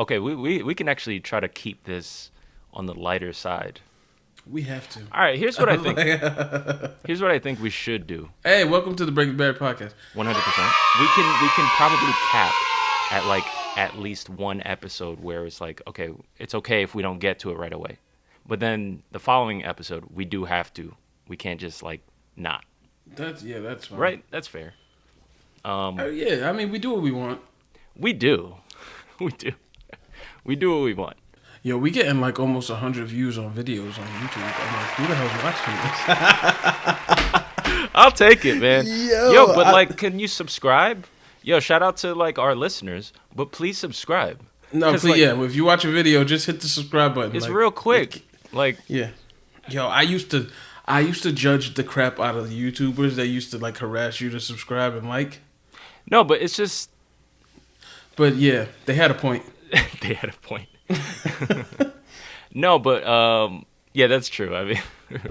okay, we can actually try to keep this on the lighter side. We have to. All right, here's what I think. Here's what I think we should do. Hey, welcome to the Breaking Bad podcast. 100%. We can probably cap at like at least one episode where it's like, okay, it's okay if we don't get to it right away. But then the following episode, we do have to. We can't just like not. That's fine. Right? That's fair. Yeah, I mean, we do what we want. We do. We do. We do what we want. Yo, we getting like almost 100 views on videos on YouTube. I'm like, who the hell's watching this? I'll take it, man. Yo, but like, can you subscribe? Yo, shout out to like our listeners, but please subscribe. No, please, like, yeah. If you watch a video, just hit the subscribe button. It's like, real quick. Like, yeah. Yo, I used to judge the crap out of the YouTubers that used to like harass you to subscribe and like. No, but it's just. But yeah, they had a point. They had a point. No, but yeah, that's true. I mean,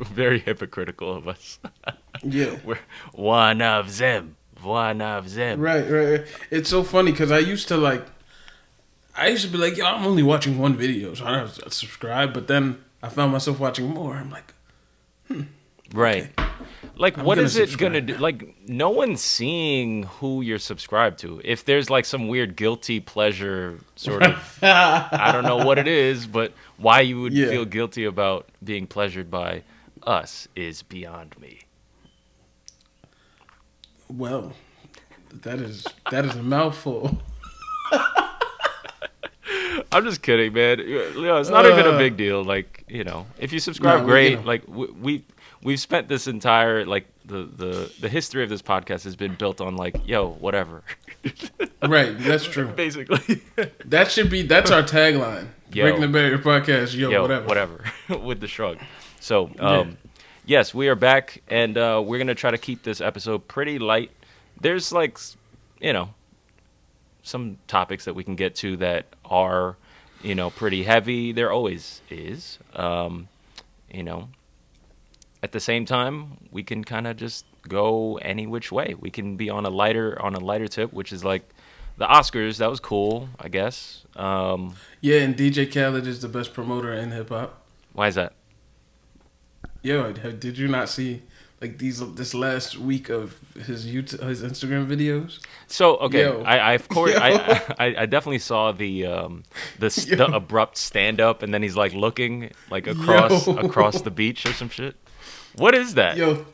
very hypocritical of us. Yeah, we're one of them. One of them. Right. It's so funny because I used to be like, yo, I'm only watching one video, so I don't have to subscribe. But then I found myself watching more. I'm like, right. Okay. Like, what is it subscribe gonna do? Like, no one's seeing who you're subscribed to. If there's like some weird guilty pleasure sort of, I don't know what it is, but why you would feel guilty about being pleasured by us is beyond me. Well, that is a mouthful. I'm just kidding, man. It's not even a big deal. Like, if you subscribe, great. Like, we've spent this entire like the history of this podcast has been built on like, yo, whatever. Right, that's true. Basically, that's our tagline. Breaking the Barrier podcast. Yo, whatever. With the shrug. So, yes, we are back, and we're gonna try to keep this episode pretty light. There's like, some topics that we can get to that are, pretty heavy. There always is. At the same time, we can kind of just go any which way. We can be on a lighter tip, which is like the Oscars. That was cool, I guess. Yeah, and DJ Khaled is the best promoter in hip hop. Why is that? Yo, did you not see like this last week of his Instagram videos? So okay, Yo. I of course I definitely saw the abrupt stand up, and then he's like looking like across the beach or some shit. What is that? Yo,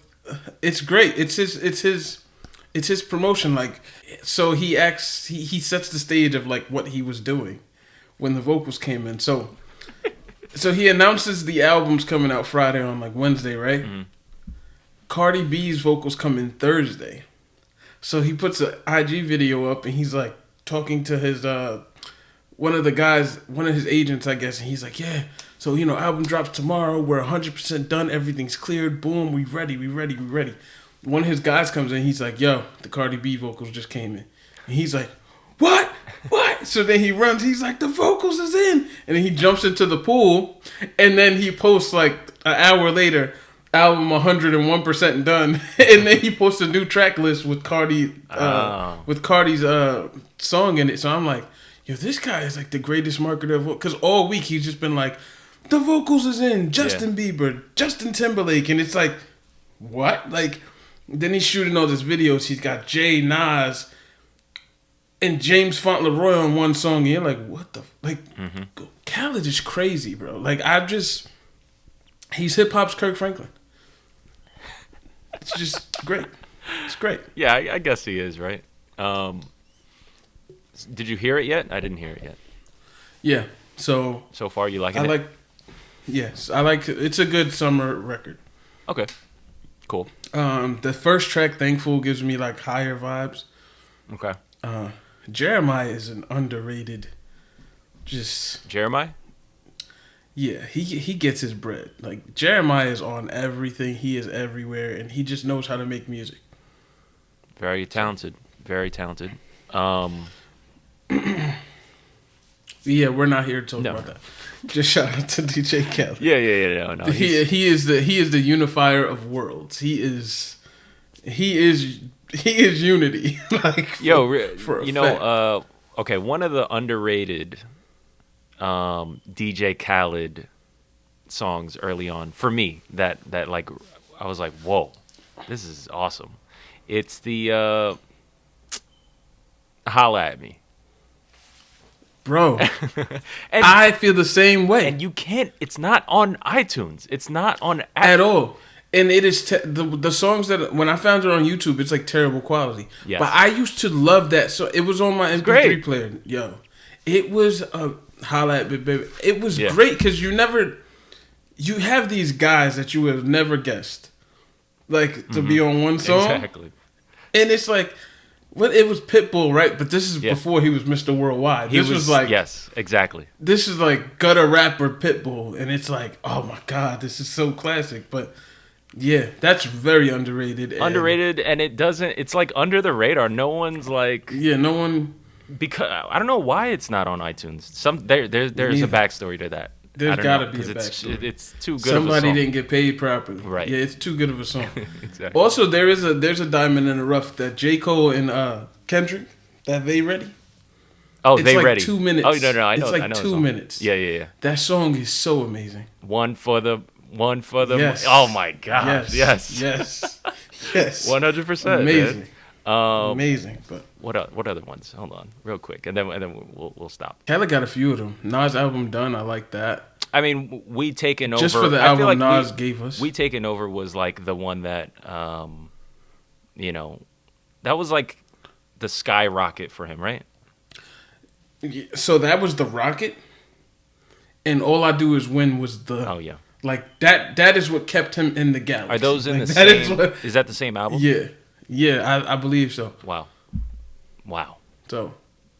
it's great. It's his promotion. Like, so he sets the stage of like what he was doing when the vocals came in. So he announces the album's coming out Friday on like Wednesday, right? Mm-hmm. Cardi B's vocals come in Thursday. So he puts an IG video up and he's like talking to his one of his agents, I guess, and he's like, yeah, so album drops tomorrow, we're 100% done, everything's cleared, boom, we ready. One of his guys comes in, he's like, yo, the Cardi B vocals just came in. And he's like, what? So then he runs, he's like, the vocals is in. And then he jumps into the pool, and then he posts like an hour later, album 101% done. And then he posts a new track list with Cardi's song in it. So I'm like, yo, this guy is like the greatest marketer of all. Because all week he's just been like, the vocals is in, Justin Bieber, Justin Timberlake. And it's like, what? Like, then he's shooting all these videos. He's got Jay, Nas, and James Fauntleroy on one song. And you're like, what the? Khaled is crazy, bro. Like, he's hip hop's Kirk Franklin. It's just great. It's great. Yeah, I guess he is, right? Did you hear it yet? I didn't hear it yet. Yeah. So far, you liking it? Yes, I like it. It's a good summer record. Okay. Cool. The first track, Thankful, gives me like higher vibes. Okay. Jeremiah is an underrated. Jeremiah? Yeah, he gets his bread. Like, Jeremiah is on everything. He is everywhere, and he just knows how to make music. Very talented. Very talented. Yeah, we're not here to talk about that. Just shout out to DJ Khaled. Yeah. No, he is the unifier of worlds. He is unity. Like, okay, one of the underrated DJ Khaled songs early on for me that like I was like, whoa, this is awesome. It's the Holla at Me. Bro, And I feel the same way. and you can't, it's not on iTunes. It's not on At all. And it is the songs that when I found it on YouTube, it's like terrible quality. Yes. But I used to love that. So it was on my MP3 great. player. Yo, it was Holla at Me, baby. It was Yeah. great because you have these guys that you would have never guessed, like to be on one song, Exactly. and it's like, well, it was Pitbull, right? But this is Yeah. before he was Mr. Worldwide. He This was like, yes, exactly. this is like gutter rapper Pitbull, and it's like, oh my god, this is so classic. But yeah, that's very underrated. Underrated, and it doesn't. It's like under the radar. No one's like, Yeah, no one. because I don't know why it's not on iTunes. There's a backstory to that. There's I don't gotta know, be a 'cause backstory. It's too good. Somebody of a song. didn't get paid properly. Right. Yeah, it's too good of a song. Exactly. Also, there's a diamond in the rough that J. Cole and Kendrick, that They Ready. Oh, It's they like ready. 2 minutes. Oh no, I know. It's like I know the 2 song. minutes. Yeah. That song is so amazing. One for the. Yes. Oh my gosh. Yes. Yes. Yes. 100%. Amazing. Man. Amazing. But What other ones? Hold on, real quick, and then we'll stop. Khaled got a few of them. Nas album Done, I like that. I mean, We Taken Over. Just for the I album feel like Nas gave us. We Taken Over was like the one that, that was like the skyrocket for him, right? So that was the rocket, and All I Do Is Win was the. Oh yeah. Like that is what kept him in the galaxy. Are those in Like, the that is same? what- Is that the same album? Yeah, I believe so. Wow. So,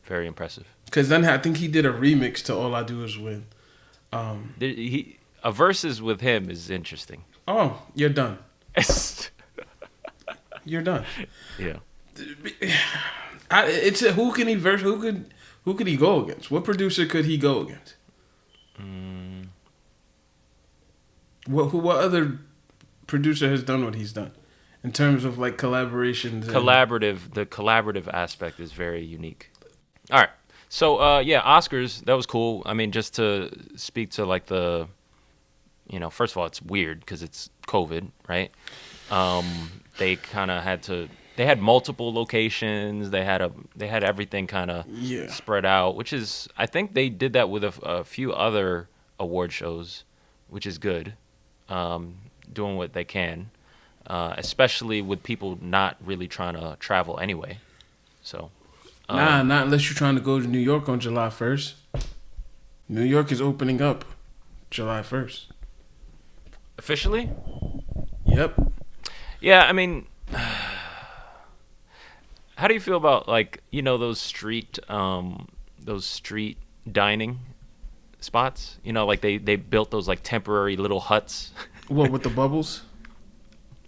Very impressive. because then I think he did a remix to All I Do Is Win. A verses with him is interesting. Oh, you're done. You're done. Yeah. Who can he verse? Who could he go against? What producer could he go against? What other producer has done what he's done in terms of like collaborations? The collaborative aspect is very unique. All right. So Oscars, that was cool. I mean, just to speak to like the, first of all, it's weird because it's COVID, right? They kind of they had multiple locations. They had everything kind of spread out, which is, I think they did that with a few other award shows, which is good. Doing what they can, especially with people not really trying to travel anyway. So, not unless you're trying to go to New York on July 1st. New York is opening up July 1st. Officially? Yep. Yeah, I mean, how do you feel about like those street dining spots? Like they built those like temporary little huts. What, with the bubbles?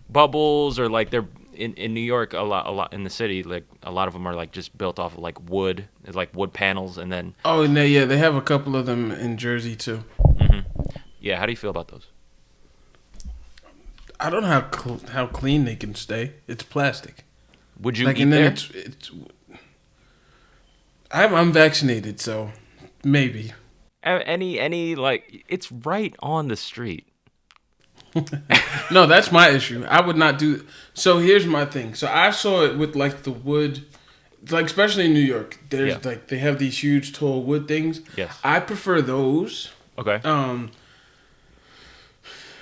Bubbles, or like they're in New York a lot in the city, like a lot of them are like just built off of like wood. It's like wood panels, and then Oh, no, yeah, they have a couple of them in Jersey too. yeah. How do you feel about those? I don't know how clean they can stay. It's plastic. Would you Like, eat and then there? it's. I'm vaccinated, so maybe. Any like it's right on the street. No, that's my issue. I would not do. So here's my thing. So I saw it with like the wood, like especially in New York. There's like they have these huge tall wood things. Yes. I prefer those. Okay.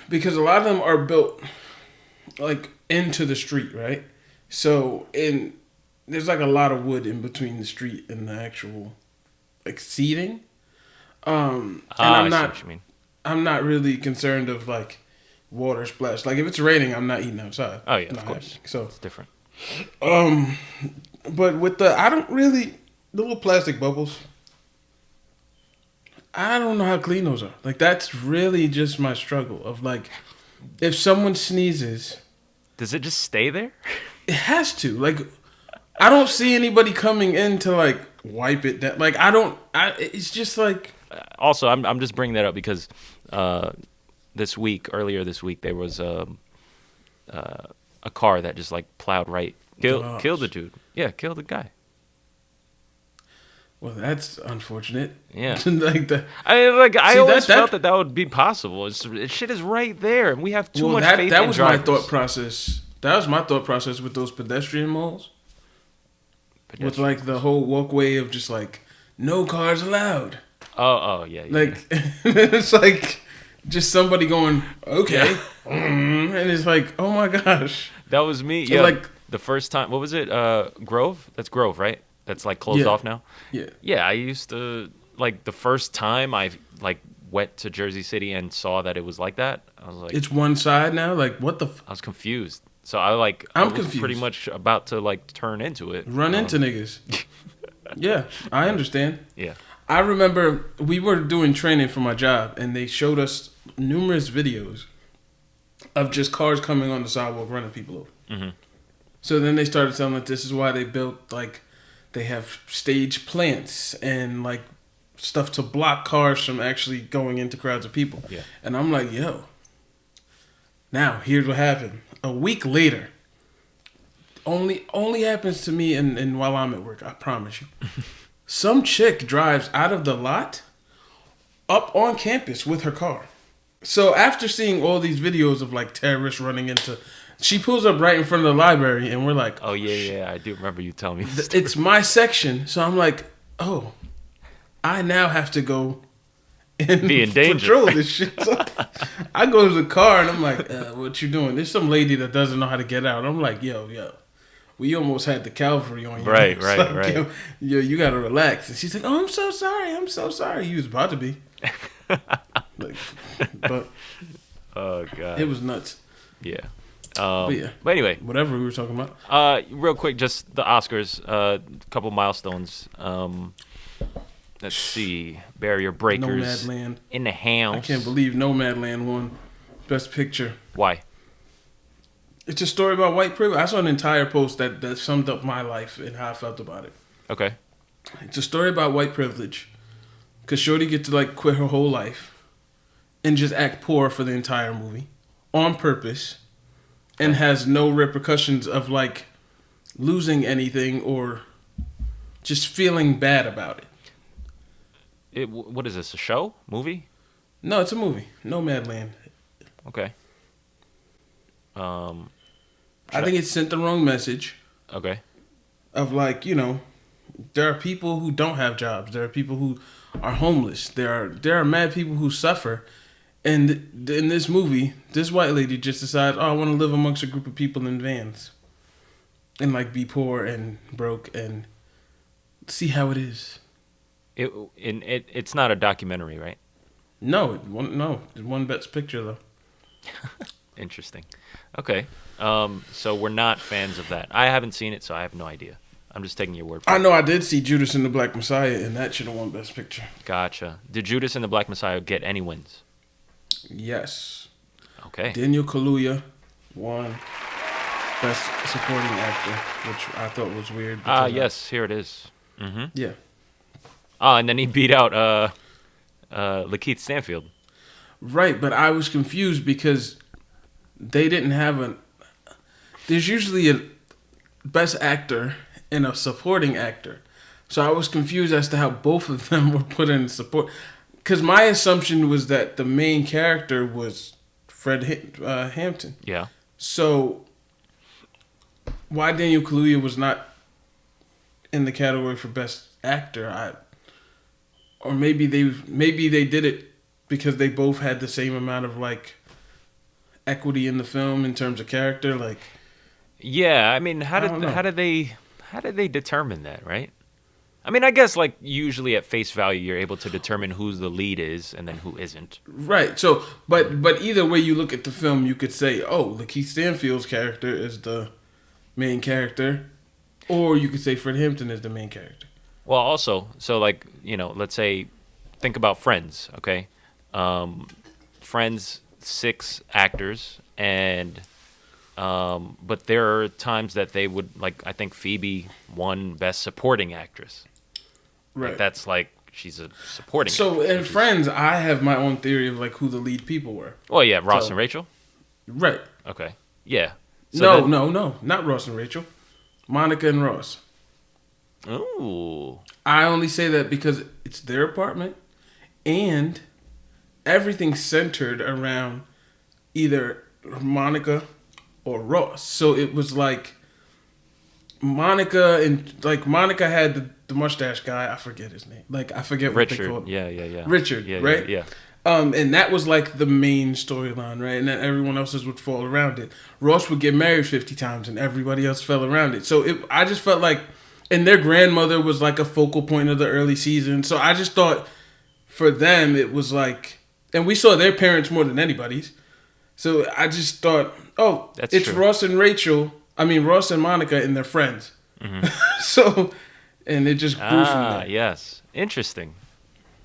Because a lot of them are built like into the street, right? So there's like a lot of wood in between the street and the actual like seating. And I see what you mean. I'm not really concerned of like water splash. Like if it's raining, I'm not eating outside. Oh yeah, Not of course. happening. So It's different. but with the little plastic bubbles. I don't know how clean those are. Like that's really just my struggle of like, if someone sneezes, Does it just stay there? it has to. Like, I don't see anybody coming in to like wipe it down. Like it's just like. Also, I'm just bringing that up because earlier this week, there was a car that just like plowed right, killed the dude. Yeah, killed the guy. Well, that's unfortunate. Yeah. Like the, I always felt that would be possible. Shit is right there, and we have too much faith in that was drivers. my thought process. That was my thought process with those pedestrian malls. With like the whole walkway of just like no cars allowed. Oh yeah. Like it's like just somebody going okay, and it's like oh my gosh. That was me. Yeah. Like the first time. What was it? Grove. That's Grove, right? That's like closed off now. Yeah. Yeah, I used to like the first time I like went to Jersey City and saw that it was like that. I was like, it's one side now. Like what the? I was confused. So I was confused. Pretty much about to like turn into it. Run into niggas. Yeah, I understand. Yeah. I remember we were doing training for my job, and they showed us numerous videos of just cars coming on the sidewalk running people over. Mm-hmm. So then they started telling us this is why they built like. They have stage plants and like stuff to block cars from actually going into crowds of people. Yeah. And I'm like, yo. Now here's what happened. A week later, only happens to me and while I'm at work, I promise you. Some chick drives out of the lot up on campus with her car. So after seeing all these videos of like terrorists running into, she pulls up right in front of the library, and we're like, "Oh yeah, I do remember you telling me this. It's my section." So I'm like, "Oh, I now have to go and be in danger. Patrol this shit." So I go to the car, and I'm like, "What you doing?" There's some lady that doesn't know how to get out. I'm like, "Yo, we almost had the cavalry on you." Right. Yo, you gotta relax. And she's like, "Oh, I'm so sorry. You was about to be." But oh god, it was nuts. Yeah. But anyway, whatever we were talking about. Real quick, just the Oscars. A couple milestones. Let's see. Barrier Breakers. Nomadland. In the house. I can't believe Nomadland won Best Picture. Why? It's a story about white privilege. I saw an entire post that summed up my life and how I felt about it. Okay. It's a story about white privilege. Because Shorty gets to like quit her whole life and just act poor for the entire movie on purpose. And has no repercussions of like losing anything or just feeling bad about it. What is this? A show? Movie? No, it's a movie. Nomadland. Okay. I think it sent the wrong message. Okay. Of like, there are people who don't have jobs. There are people who are homeless. There are mad people who suffer. And in this movie, this white lady just decides, I want to live amongst a group of people in vans. And like be poor and broke and see how it is. It's not a documentary, right? No, it won Best Picture though. Interesting. Okay. So we're not fans of that. I haven't seen it, so I have no idea. I'm just taking your word for it. I know I did see Judas and the Black Messiah, and that should have won Best Picture. Gotcha. Did Judas and the Black Messiah get any wins? Yes. Okay. Daniel Kaluuya won Best Supporting Actor, which I thought was weird. Yes, here it is. Mm-hmm. Yeah. And then he beat out Lakeith Stanfield. Right, but I was confused because they didn't have there's usually a Best Actor and a Supporting Actor. So I was confused as to how both of them were put in support. Because my assumption was that the main character was Fred Hampton. Yeah. So why Daniel Kaluuya was not in the category for Best Actor? Or maybe they did it because they both had the same amount of like equity in the film in terms of character. Like, yeah, I mean, how did they determine that, right? I mean, I guess like usually at face value, you're able to determine who the lead is and then who isn't. Right. So, but either way you look at the film, you could say, oh, Lakeith Stanfield's character is the main character, or you could say Fred Hampton is the main character. Well, also, so like let's say, think about Friends, okay? Friends, 6 actors, and but there are times that they would like. I think Phoebe won Best Supporting Actress. Right. Like, that's like she's a supporting. So in Friends, I have my own theory of like who the lead people were. Well, yeah, Ross and Rachel. Right. Okay. Yeah. So no, not Ross and Rachel. Monica and Ross. Ooh. I only say that because it's their apartment, and everything's centered around either Monica or Ross. So it was like Monica Monica had the mustache guy. I forget his name. Like I forget what Richard. they called him. Yeah. Richard, right? Yeah. And that was like the main storyline, right? And then everyone else's would fall around it. Ross would get married 50 times, and everybody else fell around it. So I just felt like, and their grandmother was like a focal point of the early season. So I just thought for them it was like, and we saw their parents more than anybody's. So I just thought, it's true. Ross and Rachel. I mean Ross and Monica and their friends. Mm-hmm. So, and it just grew from there. Yes, interesting.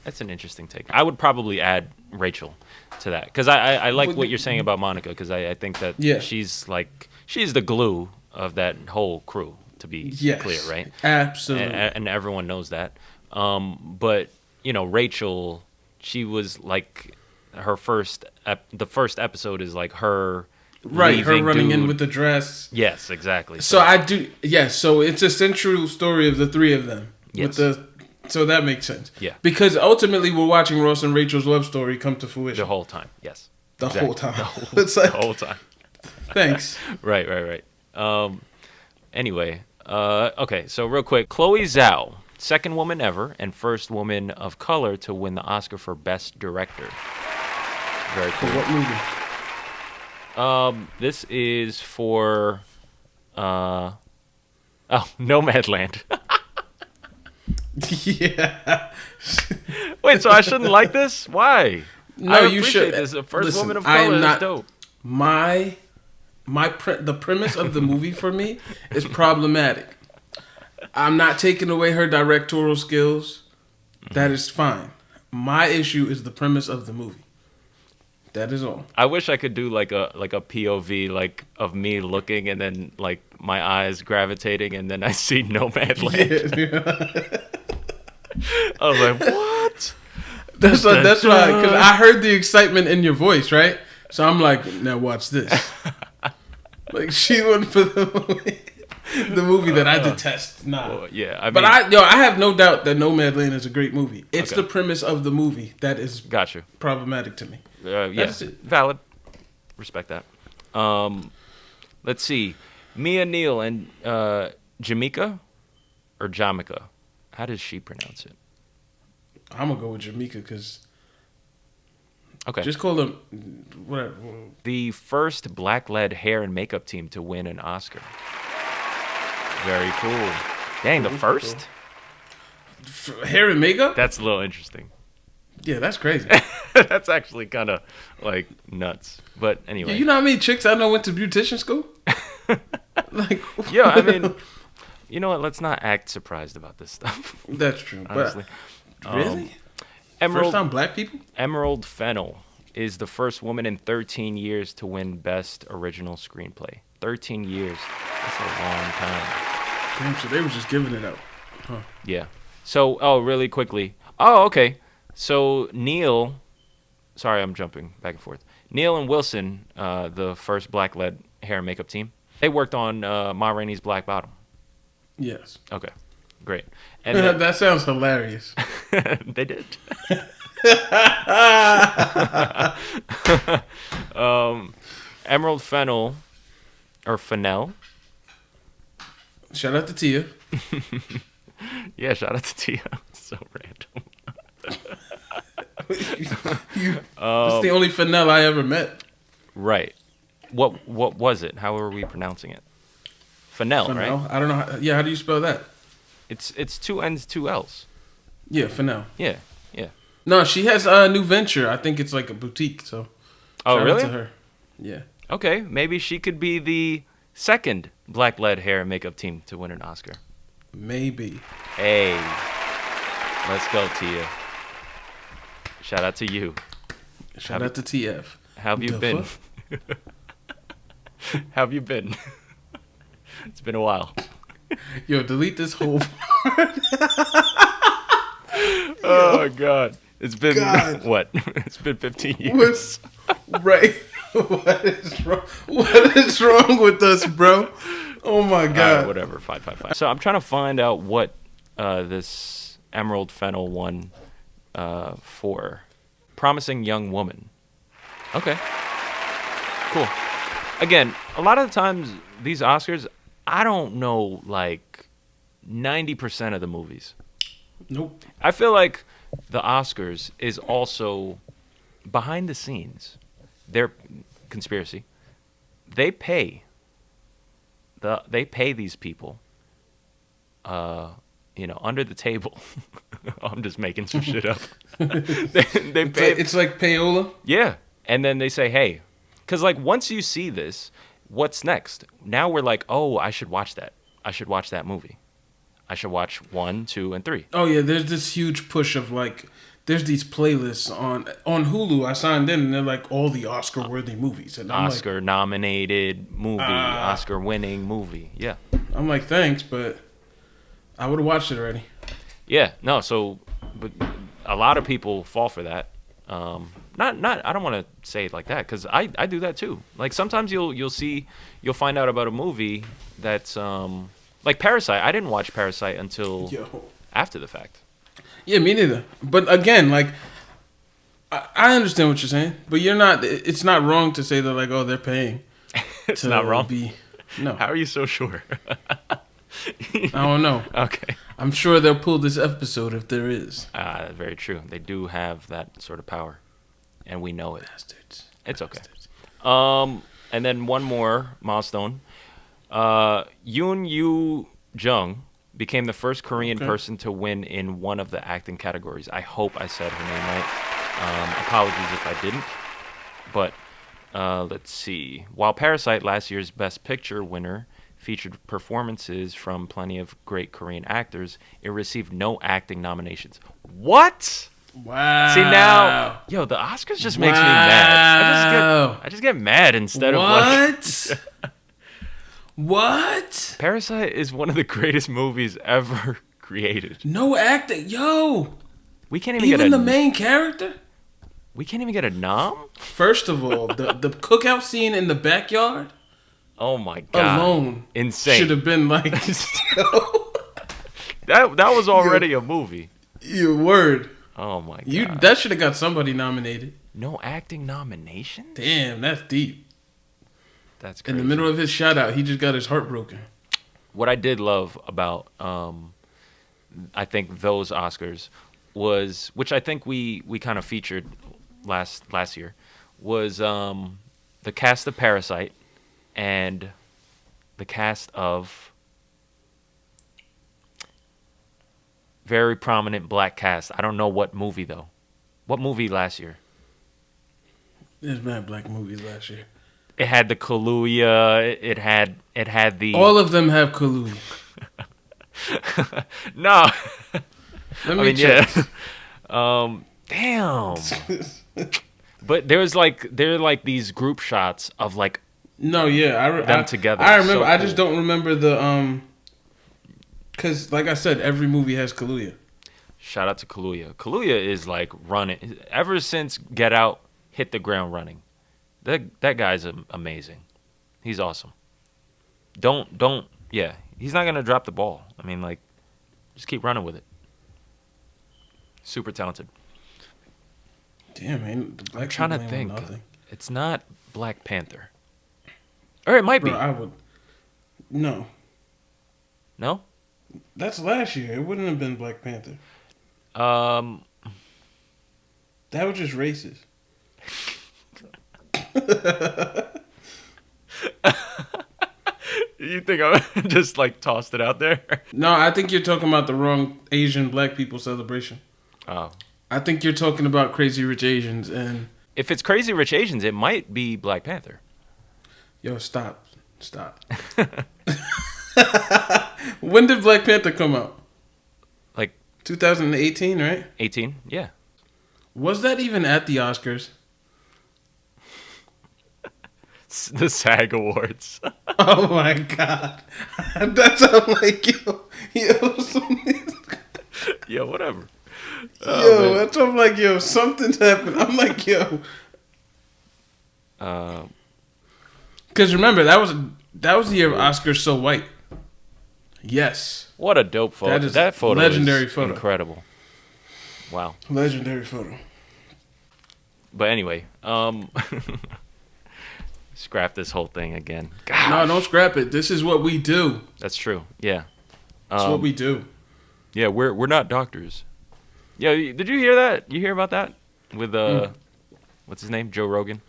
That's an interesting take. I would probably add Rachel to that because I like what you're saying about Monica because I think that she's the glue of that whole crew, to be clear, right? Absolutely. And everyone knows that. But, Rachel, she was like the first episode is like her her running in with the dress. Yes, exactly. So so it's a central story of the three of them. Yes. So that makes sense. Yeah. Because ultimately we're watching Ross and Rachel's love story come to fruition. The whole time, yes. The whole time. The whole time. Thanks. Right. Anyway, okay, so real quick. Chloe Zhao, second woman ever and first woman of color to win the Oscar for Best Director. Very cool. For what movie? This is for Nomadland. Yeah. Wait, so I shouldn't like this? Why? No, you should. This. The first woman of color is dope. The premise of the movie for me is problematic. I'm not taking away her directorial skills. That is fine. My issue is the premise of the movie. That is all. I wish I could do like a POV like of me looking and then like my eyes gravitating and then I see Nomadland. Yeah. I was like, what? That's why, because I heard the excitement in your voice, right? So I'm like, now watch this. Like she went for the movie that I detest. Nah. Well, yeah, I have no doubt that Nomadland is a great movie. It's the premise of the movie that is problematic to me. Yes, valid. Respect that. Let's see. Mia Neal and Jamaica or Jamaica. How does she pronounce it? I'm gonna go with Jamaica because. Okay. Just call them whatever. The first black-led hair and makeup team to win an Oscar. Very cool. Dang, the first? Hair and makeup? That's a little interesting. Yeah, that's crazy. That's actually kind of like nuts. But anyway. Yeah, you know how many chicks I know went to beautician school? Yeah, I mean, you know what? Let's not act surprised about this stuff. That's true. Honestly. But, really? First time black people? Emerald Fennell is the first woman in 13 years to win Best Original Screenplay. 13 years. That's a long time. Damn, so they were just giving it out. Huh. Yeah. So, really quickly. Oh, okay. So, Neil... Sorry, I'm jumping back and forth. Neil and Wilson, the first black-led hair and makeup team, they worked on Ma Rainey's Black Bottom. Yes. Okay. Great. And that sounds hilarious. They did. Emerald Fennell, or Fennell. Shout out to Tia. Yeah, shout out to Tia. So random. It's the only Fennell I ever met. Right. What was it? How are we pronouncing it? Fennell, right? I don't know. How do you spell that? It's 2 N's, 2 L's. Yeah, Fennell. Yeah. No, she has a new venture. I think it's like a boutique. So. Oh, really? Shout out to her. Yeah. Okay, maybe she could be the second black-led hair and makeup team to win an Oscar. Maybe. Hey, let's go, Tia. Shout out to you. Shout out to TF. How have you been? How have you been? It's been a while. Yo, delete this whole Oh, my God. It's been, what? It's been 15 years. Right. What is wrong with us, bro? Oh, my God. Whatever. Fine. So I'm trying to find out what this Emerald Fennell one for Promising Young Woman. Okay. Cool. Again, a lot of the times, these Oscars, I don't know, like, 90% of the movies. Nope. I feel like the Oscars is also behind the scenes. They're conspiracy. They pay these people, under the table. I'm just making some shit up. they pay. It's like payola. Yeah, and then they say, hey, because like once you see this, what's next? Now we're like, oh, I should watch that. I should watch that movie. I should watch 1, 2, and 3. Oh yeah, there's this huge push of like, there's these playlists on Hulu. I signed in, and they're like all the Oscar-worthy movies. And I'm Oscar-nominated movie, Oscar-winning movie. Yeah. I'm like, thanks, but I would have watched it already. Yeah. No. So, but a lot of people fall for that. Not. I don't want to say it like that because I do that too. Like sometimes you'll find out about a movie that's like Parasite. I didn't watch Parasite until after the fact. Yeah, me neither. But again, like, I understand what you're saying, but you're not. It's not wrong to say that, like, oh, they're paying. It's not wrong. No. How are you so sure? I don't know. Okay. I'm sure they'll pull this episode if there is. Very true. They do have that sort of power, and we know it. Bastards. It's okay. And then one more milestone. Yoon Yoo Jung became the first Korean person to win in one of the acting categories. I hope I said her name right. Apologies if I didn't. But let's see. While Parasite, last year's Best Picture winner, featured performances from plenty of great Korean actors, it received no acting nominations. What? Wow. See now, the Oscars just makes me mad. I just get mad instead of like... What? Parasite is one of the greatest movies ever created. No acting. Yo. We can't even get the main character? We can't even get a nom? First of all, the cookout scene in the backyard. Oh my god. Alone. Insane. Should have been like that was already a movie. Your word. Oh my god. That should have got somebody nominated. No acting nomination? Damn, that's deep. That's crazy. In the middle of his shout out, he just got his heart broken. What I did love about I think those Oscars was, which I think we kind of featured last year, was the cast of Parasite and the cast of very prominent black cast. I don't know what movie though. What movie last year? There's mad black movies last year. It had the Kaluuya. It had the. All of them have Kaluuya. No. Let me check. Yeah. Damn. But there are like these group shots of like. No, yeah, them together. I remember. So I just don't remember the because like I said, every movie has Kaluuya. Shout out to Kaluuya. Kaluuya is like running ever since Get Out hit the ground running. That guy's amazing. He's awesome. Yeah. He's not gonna drop the ball. I mean, like, just keep running with it. Super talented. Damn, man. The black I'm trying to think. Nothing. It's not Black Panther. Or it might be. I would. No. No? That's last year. It wouldn't have been Black Panther. That was just racist. You think I just like tossed it out there? No, I think you're talking about the wrong Asian black people celebration. Oh. I think you're talking about Crazy Rich Asians and... If it's Crazy Rich Asians, it might be Black Panther. Yo, stop. When did Black Panther come out? Like 2018, right? 18, yeah. Was that even at the Oscars? The SAG Awards. Oh my god. That sounds like yo, whatever. That sounds like something's happened. I'm like, because remember that was the year of Oscars So White. Yes. What a dope photo. That is that photo legendary is photo. incredible. Wow. Legendary photo. But anyway, scrap this whole thing again. Gosh. No, don't scrap it. This is what we do. That's true. Yeah. That's what we do. Yeah, we're not doctors. Yeah, did you hear that? You hear about that with what's his name? Joe Rogan.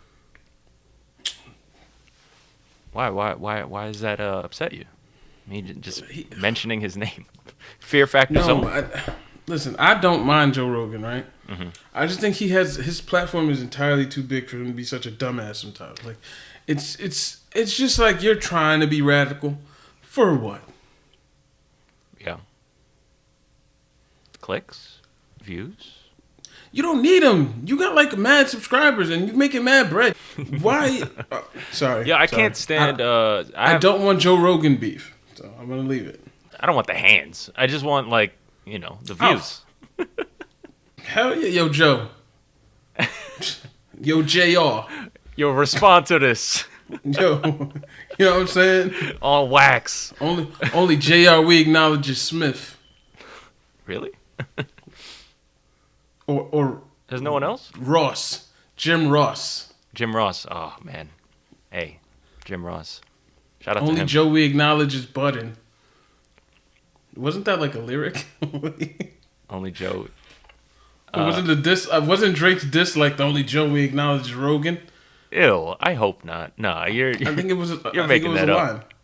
Why does that upset you? I mean, just mentioning his name. Fear factor. No, listen, I don't mind Joe Rogan, right? Mm-hmm. I just think his platform is entirely too big for him to be such a dumbass sometimes. Like, it's just like you're trying to be radical for what? Yeah. Clicks, views. You don't need them. You got like mad subscribers and you making mad bread. Why? Sorry. Yeah, I can't stand. I don't want Joe Rogan beef, so I'm gonna leave it. I don't want the hands. I just want the views. Oh. Hell yeah, yo Joe. Yo JR. Yo, respond to this. Yo, you know what I'm saying? On wax. Only JR we acknowledge is Smith. Really? Or there's no one else? Ross. Jim Ross. Jim Ross. Oh man. Hey, Jim Ross. Shout out to him. Only Joe we acknowledge is Budden. Wasn't that like a lyric? Only Joe. Wasn't the diss? Wasn't Drake's diss like the only Joe we acknowledge is Rogan? Ew. I hope not. No, I think it was. You're making that up.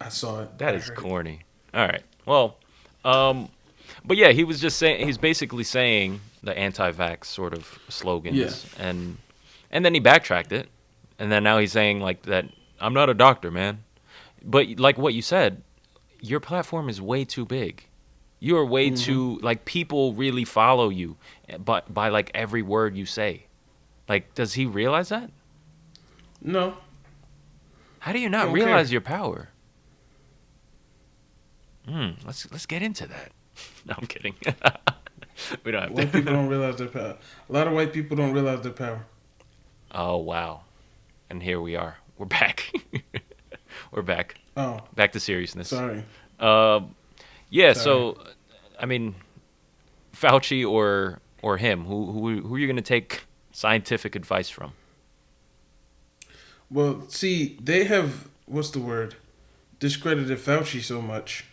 I saw it. That is corny. All right. Well, but yeah, he was just saying. He's basically saying the anti-vax sort of slogans, yeah. and then he backtracked it, and then now he's saying like that. I'm not a doctor, man. But like what you said, your platform is way too big. You are way too, like, people really follow you by like every word you say. Like, does he realize that? No. How do you not realize your power? Let's get into that. No, I'm kidding. We don't have White people don't realize their power. A lot of white people don't realize their power. Oh, wow. And here we are. We're back. We're back. Oh. Back to seriousness. Sorry. Yeah, Sorry. So, I mean, Fauci or him, who are you going to take scientific advice from? Well, see, they have, what's the word, discredited Fauci so much,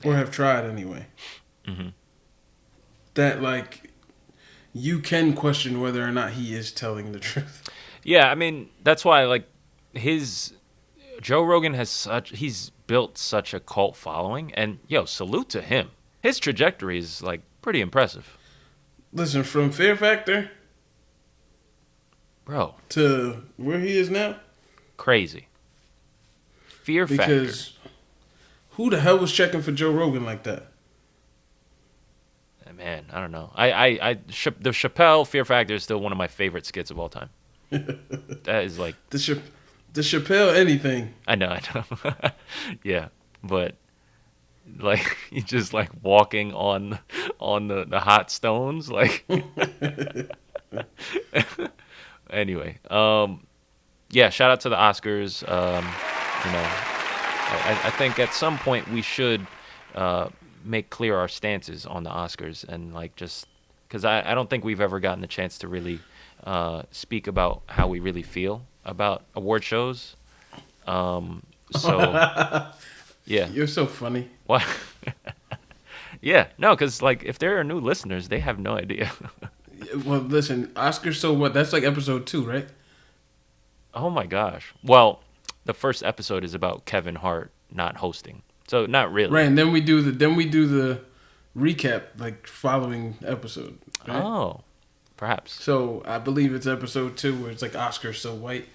or have tried anyway, that, like, you can question whether or not he is telling the truth. Yeah, I mean, that's why, like, Joe Rogan he's built such a cult following, and, salute to him. His trajectory is, like, pretty impressive. Listen, from Fear Factor... Bro. To where he is now? Crazy. Fear Factor. Because who the hell was checking for Joe Rogan like that? Man, I don't know. The Chappelle Fear Factor is still one of my favorite skits of all time. That is like... The Chappelle anything. I know. Yeah, but like he's just like walking on the hot stones, like... Anyway, yeah, shout out to the Oscars. I think at some point we should make clear our stances on the Oscars, and like just because I don't think we've ever gotten a chance to really speak about how we really feel about award shows. So yeah, you're so funny. What? Yeah, no, because like if there are new listeners, they have no idea. Well, listen, Oscars so what? That's like episode 2, right? Oh my gosh. Well, the first episode is about Kevin Hart not hosting, so not really. Right, and then we do the recap like following episode. Right? Oh, perhaps. So I believe it's episode 2 where it's like Oscars so white.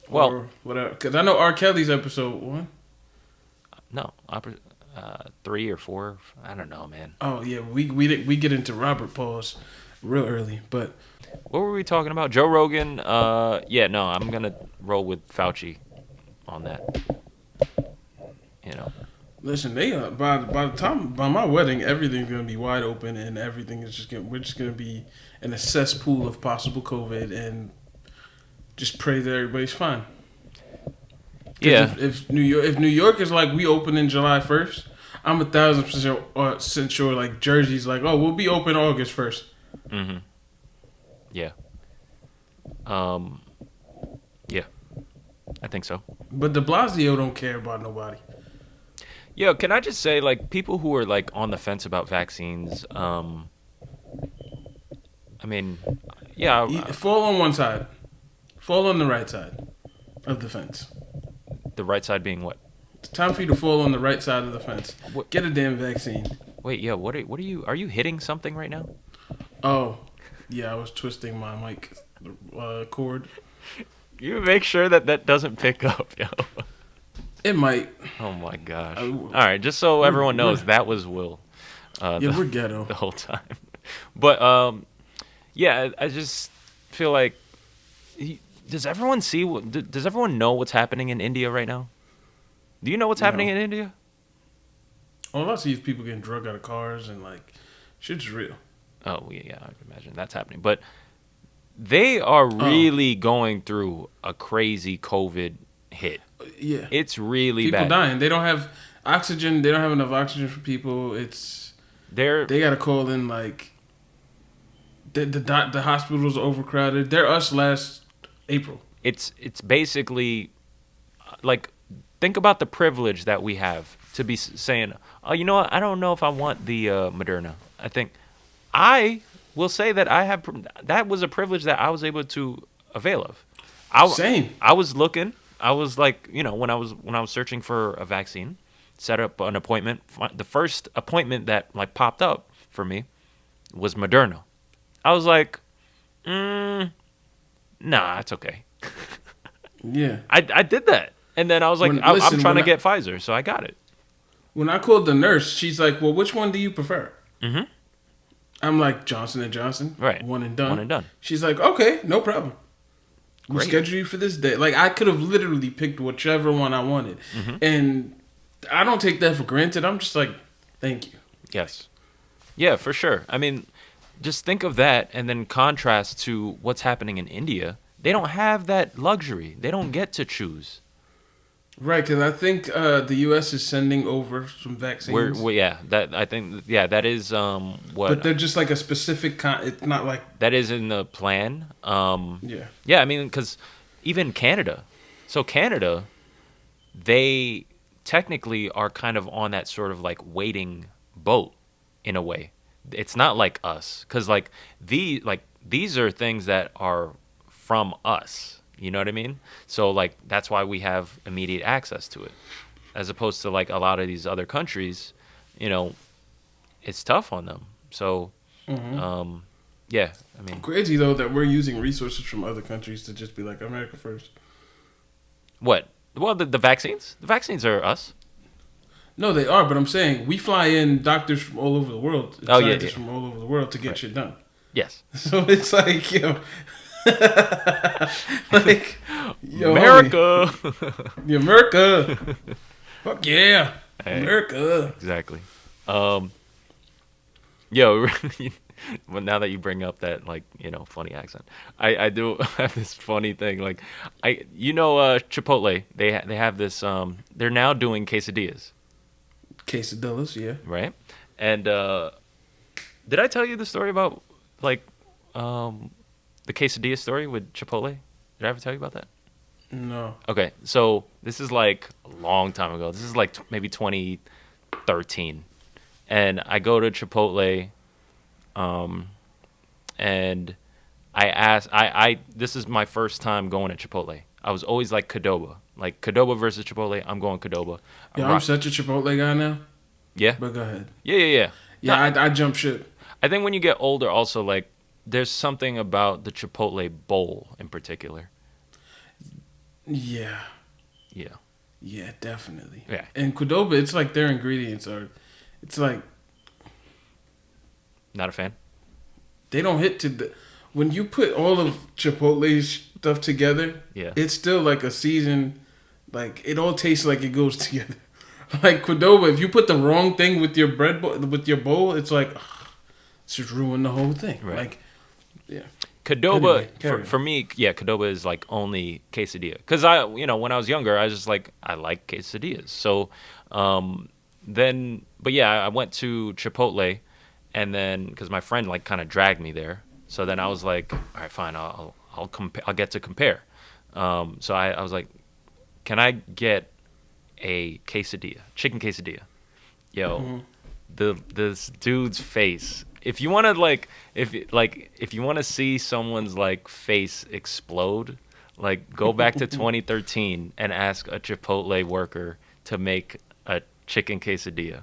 Well, or whatever. Because I know R. Kelly's episode 1. No, 3 or 4. I don't know, man. Oh yeah, we get into Robert Paul's real early, but what were we talking about? Joe Rogan. Yeah, no, I'm gonna roll with Fauci on that. Listen, they by my wedding, everything's gonna be wide open, and everything is we're just gonna be in a cesspool of possible COVID, and just pray that everybody's fine. Yeah. If New York is like we open in July 1st, I'm 1,000% sure like Jersey's like, oh, we'll be open August 1st. Mm-hmm. Yeah. Yeah. I think so. But De Blasio don't care about nobody. Yo, can I just say, like, people who are like on the fence about vaccines, I mean, yeah, Fall on one side. Fall on the right side of the fence. the right side being what? It's time for you to fall on the right side of the fence. What? Get a damn vaccine. Wait, yeah, what are you hitting something right now? Oh, yeah, I was twisting my mic cord. You make sure that doesn't pick up, yo. It might. Oh my gosh. All right, just so everyone knows, that was Will. We're ghetto the whole time. But yeah, I just feel like, does everyone see? Does everyone know what's happening in India right now? Do you know what's happening in India? All I see is people getting drug out of cars and like, shit's real. Oh yeah, I can imagine that's happening. But they are really going through a crazy COVID hit. Yeah, it's really people bad. Dying. They don't have oxygen. They don't have enough oxygen for people. They got to call in like the hospitals are overcrowded. They're us last April. It's basically like, think about the privilege that we have to be saying, oh, you know what? I don't know if I want the Moderna. I think I will say that that was a privilege that I was able to avail of. Same. I was looking. I was like, when I was searching for a vaccine, set up an appointment. The first appointment that like popped up for me was Moderna. I was like, nah, it's okay. Yeah. I did that. And then I was like, I'm trying to get Pfizer, so I got it. When I called the nurse, she's like, well, which one do you prefer? Mm-hmm. I'm like, Johnson & Johnson. Right. One and done. One and done. She's like, okay, no problem. We'll schedule you for this day. Like, I could have literally picked whichever one I wanted. Mm-hmm. And I don't take that for granted. I'm just like, thank you. Yes. Yeah, for sure. I mean, just think of that and then contrast to what's happening in India. They don't have that luxury. They don't get to choose. Right, because I think the U.S. is sending over some vaccines. That is what. But they're just like a specific it's not like that is in the plan. Yeah. Yeah, I mean, because even Canada. So Canada, they technically are kind of on that sort of like waiting boat in a way. It's not like us, because like these are things that are from us. You know what I mean? So, like, that's why we have immediate access to it. As opposed to, like, a lot of these other countries, it's tough on them. So, yeah, I mean. Crazy, though, that we're using resources from other countries to just be like, America first. What? Well, the vaccines? The vaccines are us. No, they are, but I'm saying we fly in doctors from all over the world. Scientists from all over the world to get shit done. Yes. So, it's like, like, America. America. Fuck yeah. Hey, America. Exactly. Yo, well, now that you bring up that, like, funny accent, I do have this funny thing. Like, Chipotle, they have this, they're now doing quesadillas. Quesadillas, yeah. Right? And did I tell you the story about, like, the quesadilla story with Chipotle? Did I ever tell you about that? No. Okay, so this is like a long time ago. This is like maybe 2013. And I go to Chipotle, and I ask, this is my first time going to Chipotle. I was always like Qdoba. Like Qdoba versus Chipotle, I'm going Qdoba. Yeah, I'm such a Chipotle guy now. Yeah? But go ahead. Yeah. Yeah, I jump ship. I think when you get older also, like, there's something about the Chipotle bowl in particular. Yeah. Yeah. Yeah, definitely. Yeah. And Qdoba, it's like their ingredients it's like. Not a fan? They don't hit when you put all of Chipotle's stuff together, it's still like a season, like it all tastes like it goes together. Like Qdoba, if you put the wrong thing with your with your bowl, it's like, it's just ruin the whole thing. Right. Like, yeah. Qdoba Anyway, for me, yeah, Qdoba is like only quesadilla. Because when I was younger, I was just like, I like quesadillas. So then, but yeah, I went to Chipotle, and then because my friend like kind of dragged me there, so then I was like, all right, fine, I'll get to compare. So I was like, can I get a quesadilla, chicken quesadilla? Yo, this dude's face. If you want to if you want to see someone's like face explode, like go back to 2013 and ask a Chipotle worker to make a chicken quesadilla.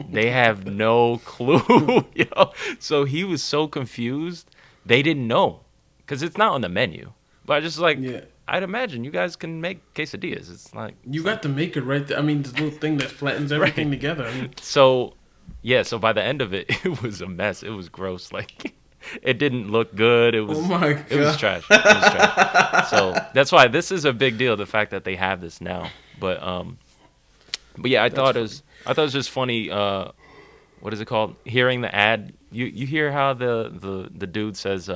They have no clue. Yo. So he was so confused. They didn't know because it's not on the menu. But I just like, I'd imagine you guys can make quesadillas. It's like you got to make it right there. I mean, the little thing that flattens everything together. I mean, so by the end of it, it was a mess. It was gross. Like it didn't look good. It was oh my God. It was trash. It was trash. So that's why this is a big deal. The fact that they have this now, but yeah, I thought it was just funny. What is it called? Hearing the ad, you hear how the dude says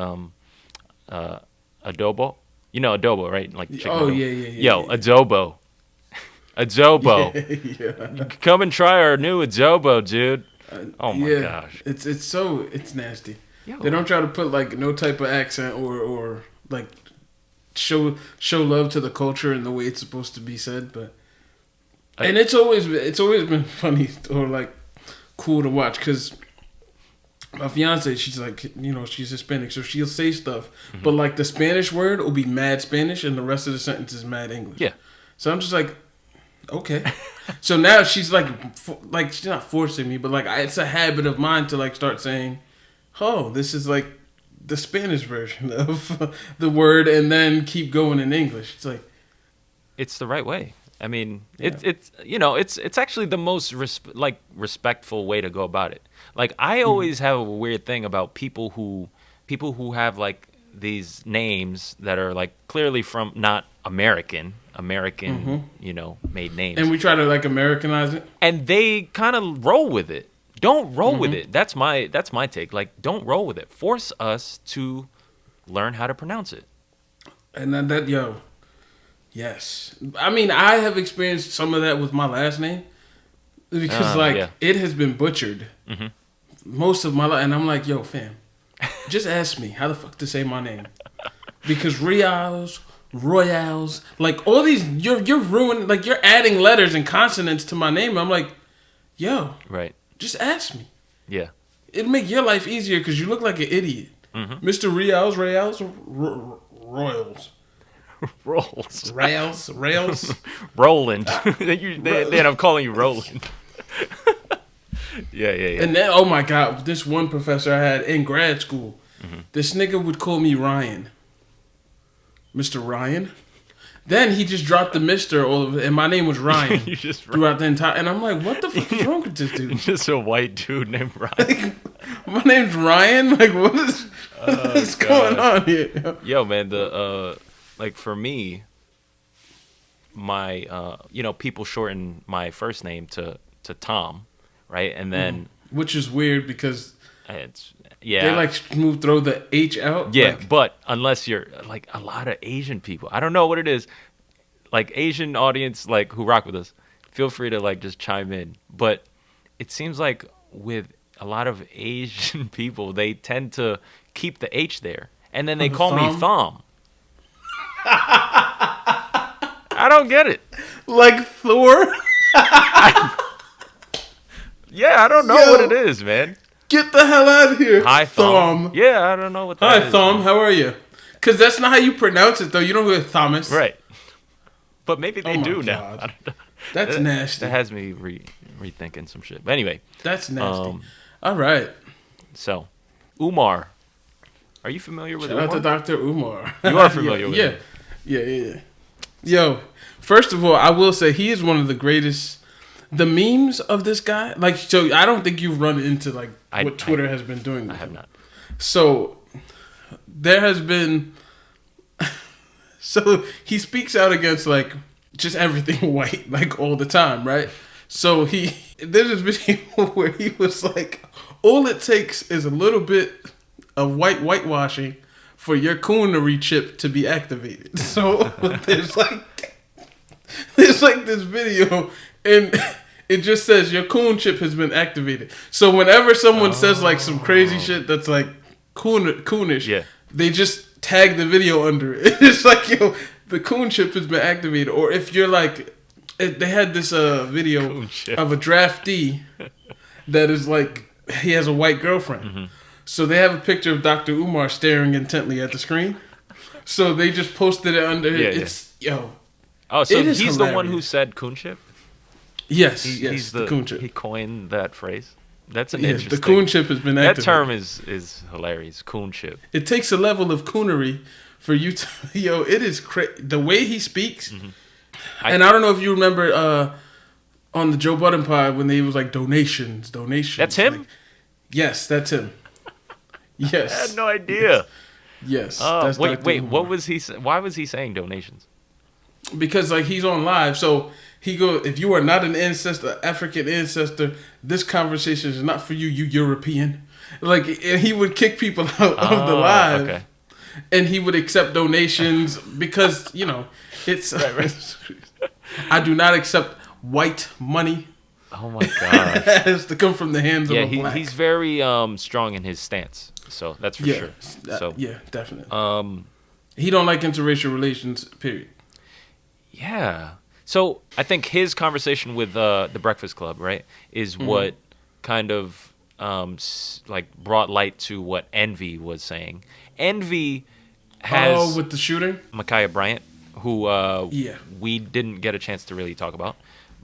adobo. You know adobo, right? Like chicken. Oh adobo. yeah. Yo, adobo. Adobo. Yeah. Come and try our new adobo, dude. Oh my gosh. It's nasty. Yo. They don't try to put like no type of accent or like show love to the culture and the way it's supposed to be said, but and it's always been funny or like cool to watch because my fiance, she's like, she's Hispanic, so she'll say stuff, but like the Spanish word will be mad Spanish and the rest of the sentence is mad English. Yeah. So I'm just like, okay. So now she's like she's not forcing me, but like it's a habit of mine to like start saying, oh, this is like the Spanish version of the word, and then keep going in English. It's like, it's the right way. I mean, it's actually the most respectful way to go about it. Like I always have a weird thing about people who have like these names that are like clearly from not American, made names. And we try to like Americanize it. And they kind of roll with it. Don't roll with it. That's my take. Like don't roll with it. Force us to learn how to pronounce it. And then yes. I mean, I have experienced some of that with my last name because it has been butchered most of my life, and I'm like, yo, fam, just ask me how the fuck to say my name because Royals, like all these, you're ruining, like you're adding letters and consonants to my name. I'm like, yo, right, just ask me. Yeah, it'll make your life easier because you look like an idiot, Mr. Royals, Royals. Rails. Roland. Then I'm calling you Roland. Yeah. And then, oh my God, this one professor I had in grad school, this nigga would call me Ryan. Mr. Ryan. Then he just dropped the Mr. all of it, and my name was Ryan throughout the entire. And I'm like, what the fuck is wrong with this dude? Just a white dude named Ryan. Like, my name's Ryan. Like, what's going on here? Yo, man, like for me, my people shorten my first name to Tom, right? And then which is weird because they like throw the H out. Yeah, but unless you're like a lot of Asian people, I don't know what it is. Like Asian audience, like who rock with us, feel free to like just chime in. But it seems like with a lot of Asian people, they tend to keep the H there, and then they call me Thom. I don't get it. Like Thor? Yeah, I don't know what it is, man. Get the hell out of here. Hi, Thom. Yeah, I don't know what that is. Hi, Thom. How are you? Because that's not how you pronounce it, though. You don't go with Thomas. Right. But maybe they do now. I don't know. That's nasty. That has me rethinking some shit. But anyway. That's nasty. All right. So, Umar. Are you familiar with Umar? Shout out to Dr. Umar. You are familiar with him. Yeah. Yo, first of all, I will say he is one of the greatest. The memes of this guy, like, so I don't think you've run into like what Twitter has been doing with him. I have not. So there has been. So he speaks out against like just everything white, like all the time, right? So there's this video where he was like, all it takes is a little bit of whitewashing for your coonery chip to be activated. So there's like this video, and it just says your coon chip has been activated. So whenever someone says like some crazy shit that's like coonish, they just tag the video under it. It's like, yo, the coon chip has been activated. Or if you're like, they had this video of a draftee that is like, he has a white girlfriend. Mm-hmm. So they have a picture of Dr. Umar staring intently at the screen. So they just posted it under it. Yo. Oh, so he's hilarious. The one who said coon chip? Yes, he's the coon chip. He coined that phrase. That's an interesting. The coon chip has been activated. That term is hilarious. Coon chip. It takes a level of coonery for you to, yo. It is the way he speaks, and I don't know if you remember on the Joe Budden pod when they was like donations. That's him. Like, yes, that's him. Yes, I had no idea. Yes. Wait. What was he? Why was he saying donations? Because like he's on live, so he go, if you are not an ancestor, African ancestor, this conversation is not for you. You European, like, and he would kick people out of the live, okay. And he would accept donations because it's. Right. I do not accept white money. Oh my god! It has to come from the hands of a black. He's very strong in his stance, so that's for sure. So definitely. He don't like interracial relations. Period. Yeah. So I think his conversation with the Breakfast Club, right, is what kind of like brought light to what Envy was saying. Envy has with the shooting, Ma'Khia Bryant, who we didn't get a chance to really talk about,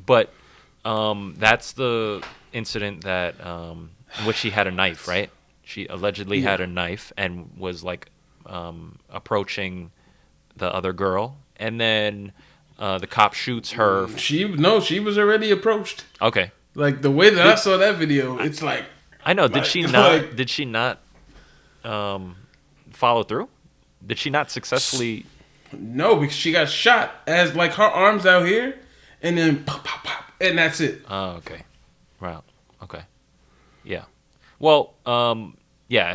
but that's the incident that in which she had a knife, right? She allegedly had a knife and was like approaching the other girl, and then the cop shoots her. She was already approached. Okay. Like the way that I saw that video, it's like I know. Did she not? Did she not follow through? Did she not successfully? No, because she got shot as like her arms out here, and then pop, pop, pop, and that's it. Oh, okay. Wow. Okay. Yeah. Well,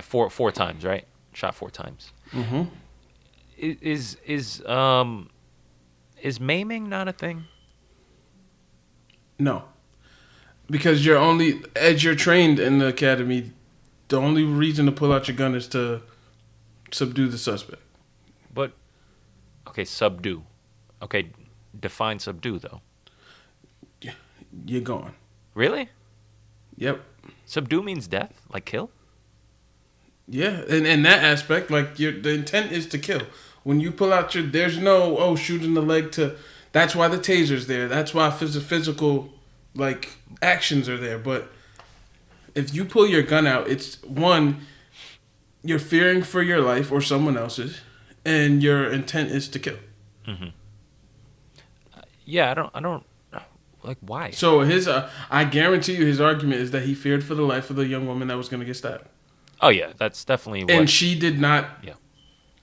four times, right? Shot 4 times. Mm-hmm. Is maiming not a thing? No. Because as you're trained in the academy, the only reason to pull out your gun is to subdue the suspect. But, okay, subdue. Okay, define subdue, though. You're gone. Really? Yep. Subdue means death? Like kill? Yeah, and in that aspect, like the intent is to kill. When you pull out there's no, shoot in the leg to, that's why the taser's there. That's why physical, like, actions are there. But if you pull your gun out, it's, one, you're fearing for your life or someone else's, and your intent is to kill. Mm-hmm. Yeah, I don't, like, why? So I guarantee you his argument is that he feared for the life of the young woman that was going to get stabbed. Oh, yeah, that's definitely what. And she did not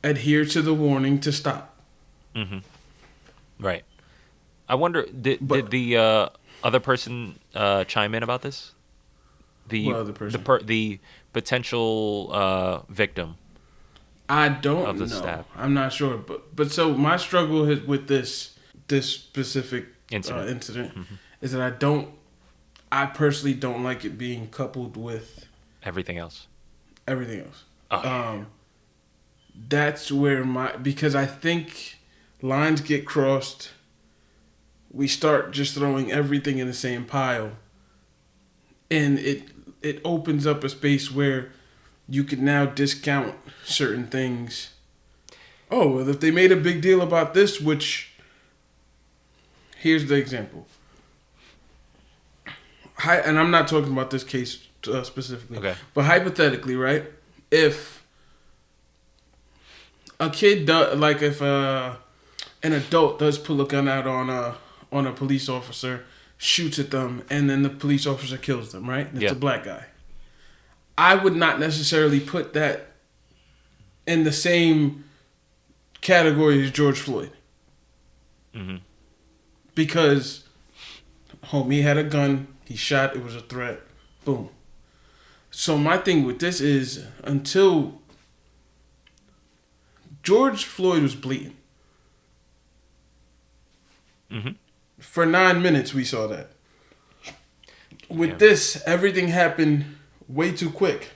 adhere to the warning to stop. Mm-hmm. Right. I wonder, did the other person chime in about this? What other person? The potential victim. I don't of the know. Stab. I'm not sure. But so my struggle with this specific incident mm-hmm. is that I personally don't like it being coupled with everything else. Oh. That's where because I think lines get crossed. We start just throwing everything in the same pile, and it opens up a space where you could now discount certain things. Oh, well, if they made a big deal about this, which here's the example. And I'm not talking about this case specifically, okay. But hypothetically, right? If a kid if an adult does pull a gun out on a police officer, shoots at them, and then the police officer kills them, right? It's a black guy. I would not necessarily put that in the same category as George Floyd. Mm-hmm. Because homie had a gun, he shot, it was a threat, boom. So my thing with this is until George Floyd was bleeding. Mm-hmm. For 9 minutes, we saw that. With this, everything happened way too quick.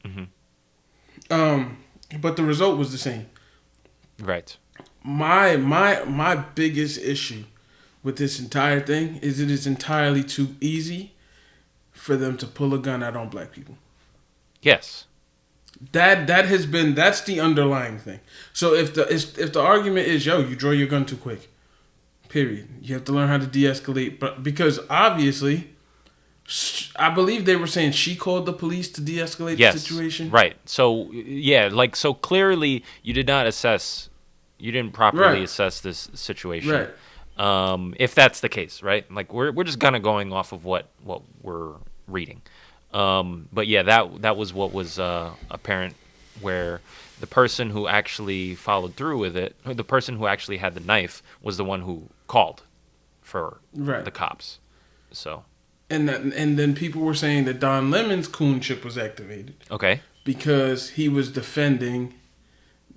Mm-hmm. But the result was the same. Right. My biggest issue with this entire thing is it is entirely too easy for them to pull a gun out on black people. Yes. That's the underlying thing. So if the argument is, yo, you draw your gun too quick, period. You have to learn how to de-escalate, but because obviously, I believe they were saying she called the police to de-escalate the situation. Right. So so clearly you didn't properly assess this situation. Right. If that's the case, right? Like we're just kind of going off of what we're reading. But yeah, that was what was apparent, where the person who actually followed through with it, the person who actually had the knife, was the one who called for the cops. So. And then people were saying that Don Lemon's coonship was activated. Okay. Because he was defending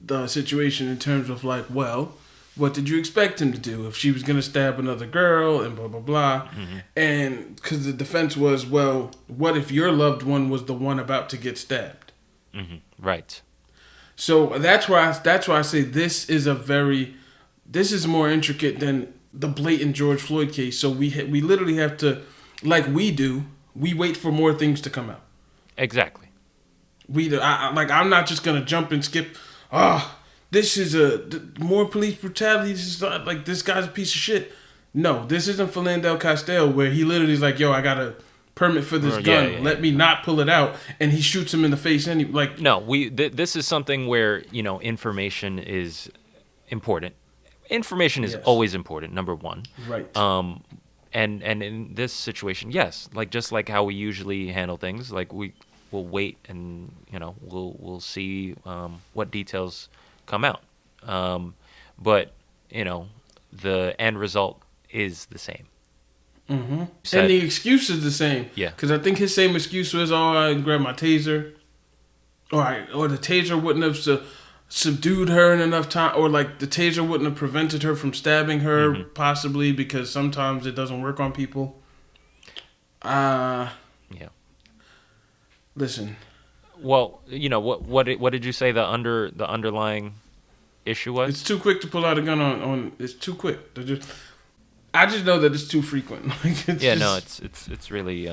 the situation in terms of like, well, what did you expect him to do if she was going to stab another girl and blah, blah, blah. Mm-hmm. And because the defense was, well, what if your loved one was the one about to get stabbed? Mm-hmm. Right. So that's why I say this is more intricate than the blatant George Floyd case. So we literally have to, like we wait for more things to come out. Exactly. I'm not just going to jump and skip, this is more police brutality. This is like, this guy's a piece of shit. No, this isn't Philandel Castile where he literally is like, yo, I got a permit for this gun. Let me not pull it out, and he shoots him in the face. No, this is something where information is important. Information is always important. Number one, right? And in this situation, yes, like just like how we usually handle things, like we'll wait and we'll see what details come out. But the end result is the same. Mm-hmm. And the excuse is the same. Yeah. Because I think his same excuse was, I grabbed my taser. Or the taser wouldn't have subdued her in enough time. Or like the taser wouldn't have prevented her from stabbing her, possibly, because sometimes it doesn't work on people. Yeah. Listen. Well, what did you say the underlying issue was? It's too quick to pull out a gun on. It's too quick. I just know that it's too frequent. It's really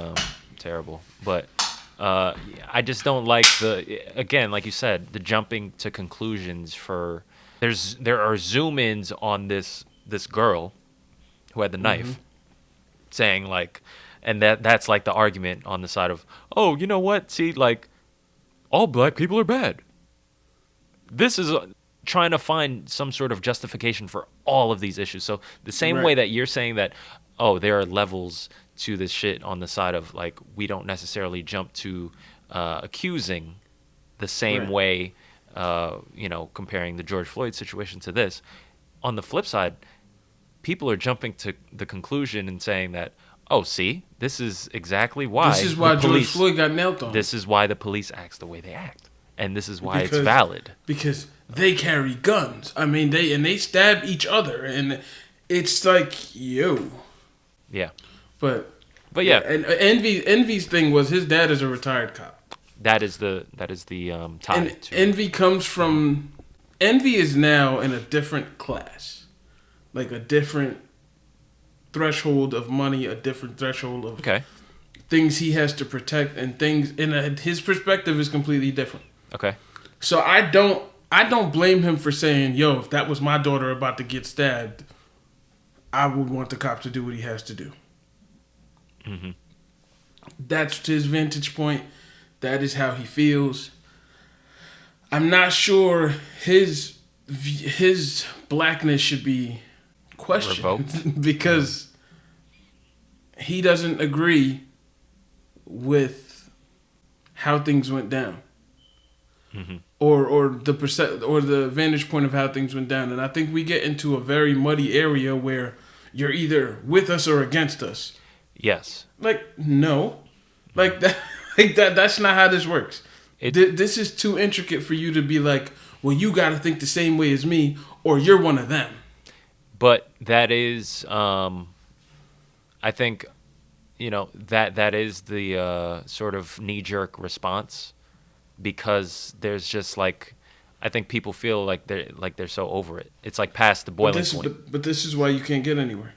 terrible. But I just don't like again, like you said, the jumping to conclusions. There are zoom ins on this girl who had the knife, saying like, and that's like the argument on the side of, oh, you know what? See, like, all black people are bad. This is trying to find some sort of justification for all of these issues. So the same way that you're saying that, oh, there are levels to this shit on the side of like, we don't necessarily jump to accusing the same way, comparing the George Floyd situation to this. On the flip side, people are jumping to the conclusion and saying that, oh, see, this is exactly why. This is why George Floyd got nailed on. This is why the police act the way they act. And this is why it's valid. Because they carry guns. I mean, they stab each other. And it's like, yo. Yeah. But yeah. And Envy's thing was his dad is a retired cop. That is the tie. And Envy comes from... Envy is now in a different class. Like a different threshold of money, a different threshold of things he has to protect, and things his perspective is completely different. Okay. So I don't blame him for saying, yo, if that was my daughter about to get stabbed, I would want the cop to do what he has to do. Mm-hmm. That's his vantage point. That is how he feels. I'm not sure his blackness should be questioned because he doesn't agree with how things went down. Mm-hmm. Or the vantage point of how things went down. And I think we get into a very muddy area where you're either with us or against us. Yes. Like, no. Like that that's not how this works. This is too intricate for you to be like, well, you got to think the same way as me, or you're one of them. But that is, I think, that is the sort of knee-jerk response, because there's just like, I think people feel like they're so over it. It's like past the boiling point. But this is why you can't get anywhere.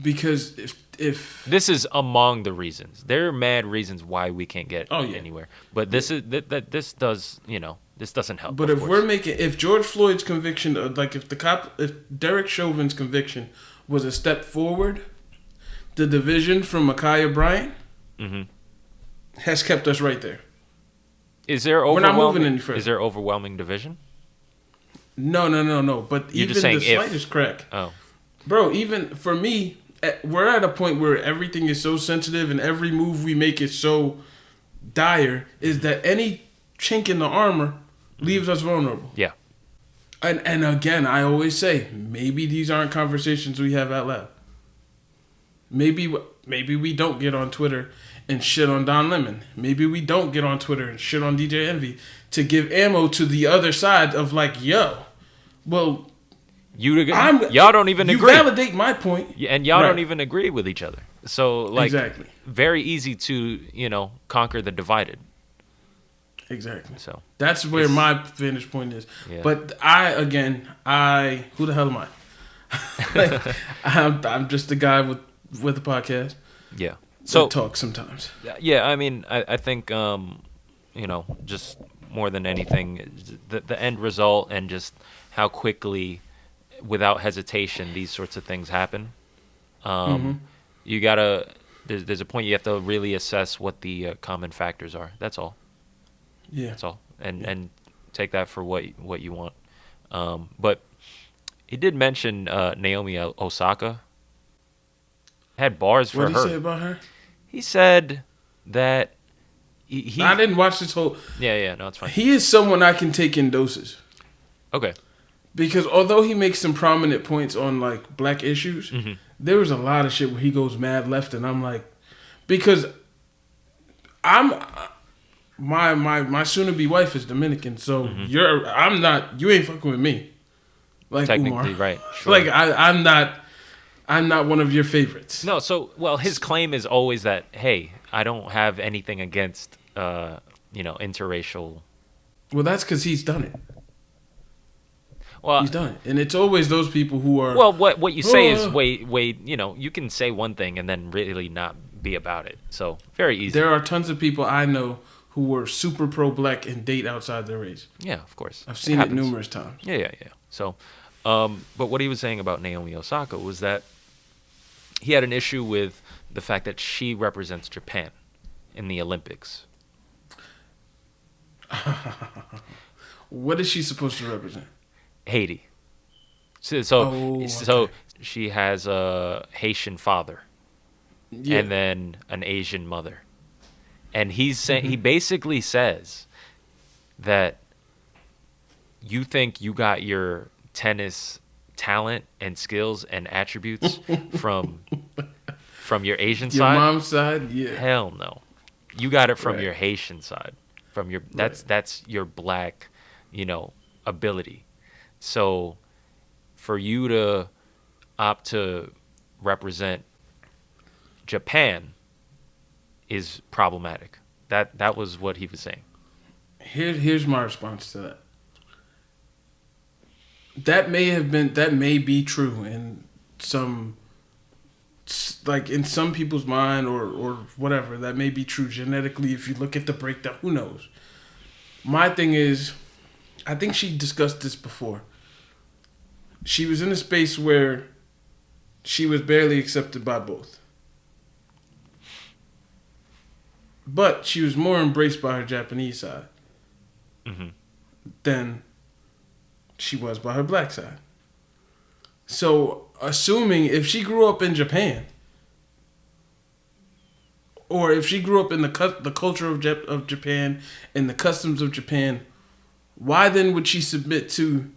Because if this is among the reasons, there are mad reasons why we can't get anywhere. But this is that this does this doesn't help. But if George Floyd's conviction, if Derek Chauvin's conviction was a step forward, the division from Ma'Khia Bryant has kept us right there. Is there we're not moving any further? Is there overwhelming division? No. But You're even just saying the slightest crack, bro. Even for me, we're at a point where everything is so sensitive and every move we make is so dire, is that any chink in the armor leaves us vulnerable. Yeah. And again, I always say, maybe these aren't conversations we have out loud. Maybe we don't get on Twitter and shit on Don Lemon. Maybe we don't get on Twitter and shit on DJ Envy to give ammo to the other side of like, yo, well, y'all don't even agree. You validate my point. Yeah, and y'all don't even agree with each other. So, like, exactly. Very easy to, conquer the divided. Exactly. So that's where my vantage point is. Yeah. But who the hell am I? I'm just a guy with a podcast. Yeah. So talk sometimes. Yeah, I mean, I think, just more than anything, the end result and just how quickly, without hesitation, these sorts of things happen. You gotta. There's a point you have to really assess what the common factors are. That's all. Yeah. That's all, and take that for what you want. But he did mention Naomi Osaka. Had bars for her. What did he say about her? He said that he I didn't watch this whole. Yeah, no, it's fine. He is someone I can take in doses. Okay. Because although he makes some prominent points on like black issues, there was a lot of shit where he goes mad left, and I'm like, because my soon to be wife is Dominican, so you ain't fucking with me, like technically, Umar. right? Sure. Like I'm not one of your favorites. No, his claim is always that, hey, I don't have anything against interracial. Well, that's because he's done it. Well, he's done it, and it's always those people who are. Well, what you say is way. You can say one thing and then really not be about it. So very easy. There are tons of people I know who were super pro-black and date outside their race. Yeah, of course. I've seen it numerous times. Yeah. So, but what he was saying about Naomi Osaka was that he had an issue with the fact that she represents Japan in the Olympics. What is she supposed to represent? Haiti. So she has a Haitian father, and then an Asian mother, and he's saying he basically says that you think you got your tennis talent and skills and attributes from your Asian side. Your mom's side, yeah. Hell no, you got it from your Haitian side. From your that's your black, ability. So, for you to opt to represent Japan is problematic. That was what he was saying. Here's my response to that. That may be true in some people's mind or whatever. That may be true genetically if you look at the breakdown. Who knows? My thing is, I think she discussed this before. She was in a space where she was barely accepted by both. But she was more embraced by her Japanese side than she was by her black side. So, assuming if she grew up in Japan, or if she grew up in the culture of Japan and the customs of Japan, why then would she submit to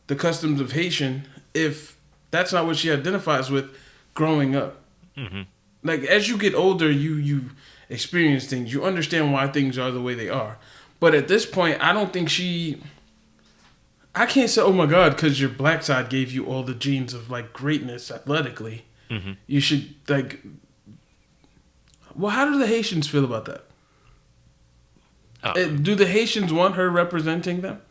the customs of Haitian if that's not what she identifies with growing up? Like, as you get older, you experience things. You understand why things are the way they are. But at this point, I don't think she I can't say, oh my God, because your black side gave you all the genes of like greatness athletically. Mm-hmm. You should like. Well, how do the Haitians feel about that? Do the Haitians want her representing them?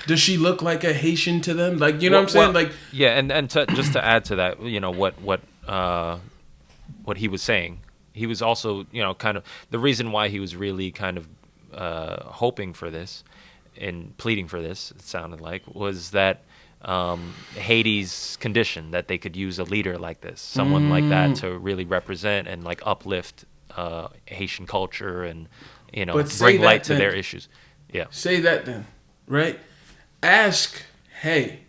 Does she look like a Haitian to them? Like, you know what I'm saying? Like, yeah, and just to add to that, you know what he was saying, he was also, you know, kind of the reason why he was really kind of hoping for this and pleading for this, it sounded like, was that Haiti's condition, that they could use a leader like this, someone like that to really represent and like uplift Haitian culture and, you know, bring light to their issues. Yeah. Say that then, right? Ask, hey,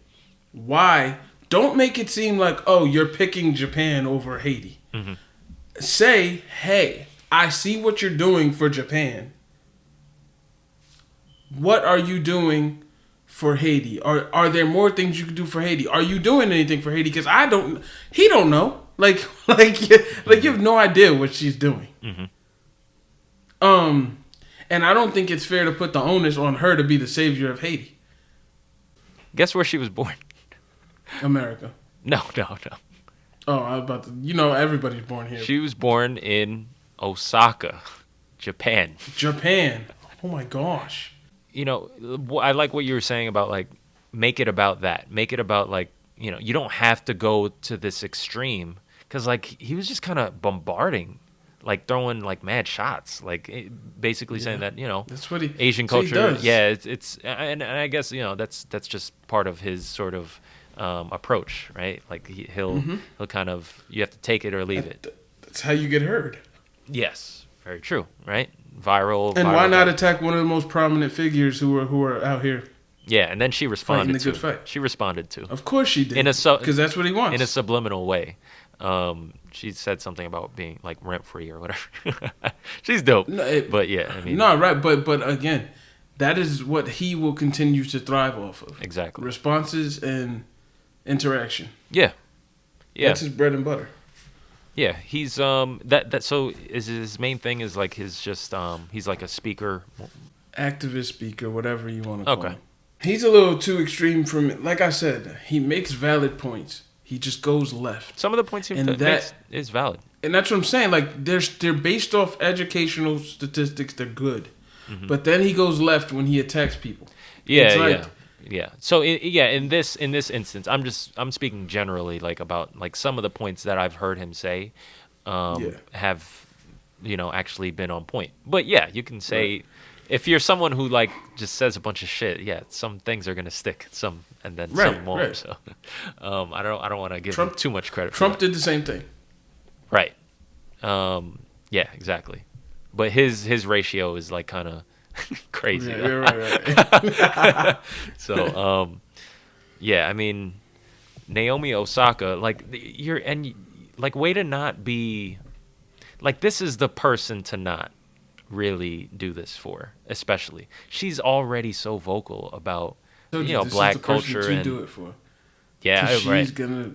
why? Don't make it seem like, oh, you're picking Japan over Haiti. Mm-hmm. Say, hey, I see what you're doing for Japan. What are you doing for Haiti? Are there more things you can do for Haiti? Are you doing anything for Haiti? Because he don't know. Like you have no idea what she's doing. Mm-hmm. And I don't think it's fair to put the onus on her to be the savior of Haiti. Guess where she was born? America. No. Oh, I was about to. You know, everybody's born here. She was born in Osaka, Japan. Japan. Oh my gosh. You know, I like what you were saying about like, make it about that. Make it about like, you know, you don't have to go to this extreme, because like he was just kind of bombarding, like throwing like mad shots, like basically saying that, you know, that's what Asian culture. Yeah, it's and I guess, you know, that's just part of his sort of approach, right? Like he'll kind of, you have to take it or leave it. That's how you get heard. Yes, very true, right? Viral. And why not attack one of the most prominent figures who are out here? Yeah, and then she responded the good fight. She responded to. Of course she did. Because that's what he wants. In a subliminal way. She said something about being like rent free or whatever. She's dope. But yeah, I mean, no, right, but again, that is what he will continue to thrive off of. Exactly. Responses and interaction. Yeah. That's his bread and butter. Yeah, he's that so is his main thing is like his just he's like a speaker, activist speaker, whatever you want to call him. He's a little too extreme from, like I said, he makes valid points. He just goes left. Some of the points he makes is valid. And that's what I'm saying. Like they're based off educational statistics, they're good. Mm-hmm. But then he goes left when he attacks people. Yeah. So in this instance, I'm speaking generally, like about like some of the points that I've heard him say have, you know, actually been on point. But yeah, you can say if you're someone who like just says a bunch of shit, some things are gonna stick, some and then some won't. Right. So I don't want to give him too much credit. Trump did the same thing. Right. Yeah, exactly. But his ratio is like kind of crazy. Yeah, right. So, I mean, Naomi Osaka, like way to not be, like, this is the person to not really do this for, especially. She's already so vocal about, you know, black culture and do it for. Yeah, she's right.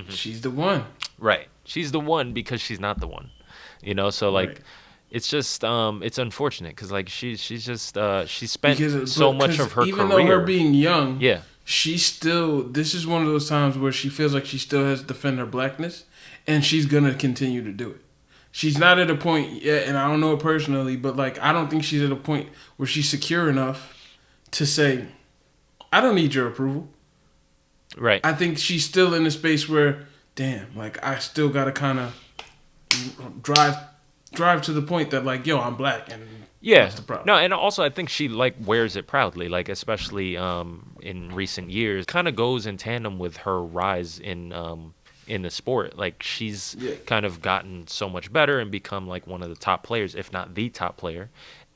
She's the one. Right. She's the one because she's not the one. You know, so like. Right. It's just it's unfortunate because like she's just she spent so much of her career. Even though her being young, yeah, she still. This is one of those times where she feels like she still has to defend her blackness, and she's gonna continue to do it. She's not at a point yet, and I don't know her personally, but like I don't think she's at a point where she's secure enough to say, "I don't need your approval." Right. I think she's still in a space where, damn, like I still gotta kind of drive to the point that like, yo, I'm black, and that's the problem. No, and also I think she like wears it proudly, like especially in recent years, kind of goes in tandem with her rise in the sport. Like she's kind of gotten so much better and become like one of the top players, if not the top player.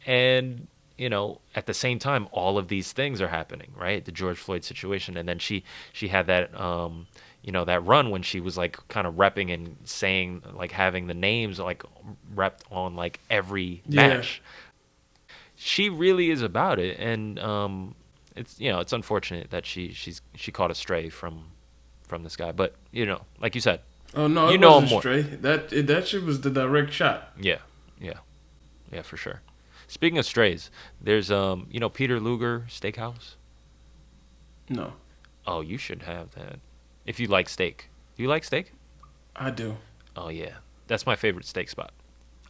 And you know, at the same time, all of these things are happening, right? The George Floyd situation, and then she had that you know, that run when she was like kind of repping and saying like having the names like repped on like every match. She really is about it, and it's, you know, it's unfortunate that she caught a stray from this guy, but you know, like you said, oh no, it wasn't a stray. That shit was the direct shot. Yeah, for sure. Speaking of strays, there's you know, Peter Luger Steakhouse. No. Oh, you should have that. If you like steak. Do you like steak? I do. Oh yeah, that's my favorite steak spot.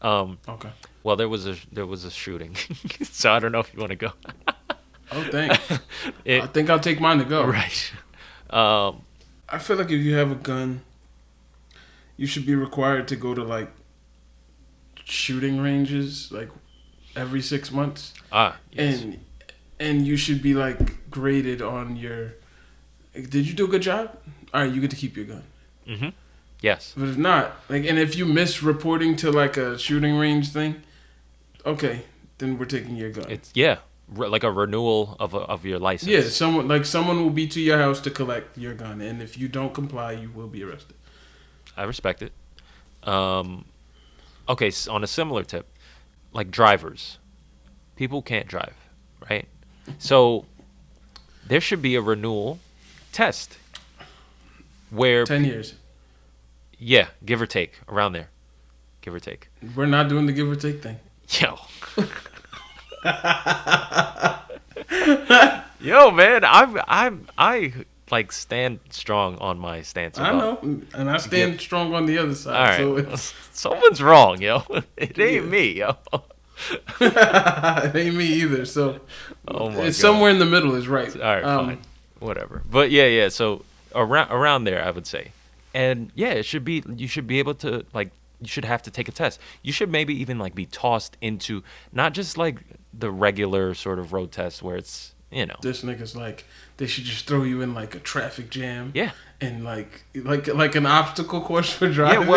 Okay. Well, there was a shooting, so I don't know if you want to go. Oh, thanks. I think I'll take mine to go. Right. I feel like if you have a gun, you should be required to go to like shooting ranges like every 6 months. Yes. And you should be like graded on your. Did you do a good job? All right, you get to keep your gun. Mm-hmm. Yes. But if not, like, and if you miss reporting to like a shooting range thing, okay, then we're taking your gun. It's like a renewal of your license. Yeah, someone will be to your house to collect your gun, and if you don't comply, you will be arrested. I respect it. Okay, so on a similar tip, like drivers, people can't drive, right? So there should be a renewal test where 10 years. Yeah, give or take, around there, give or take. We're not doing the give or take thing. Yo, man, I like stand strong on my stance. I know, and I stand strong on the other side. All right, So someone's wrong, yo. It ain't me, yo. It ain't me either. So it's somewhere in the middle is right. All right, fine, whatever. But yeah. So around there, I would say, and yeah, it should be. You should be able to like. You should have to take a test. You should maybe even like be tossed into not just like the regular sort of road test where it's, you know. This nigga's like, they should just throw you in like a traffic jam. Yeah. And like an obstacle course for driving.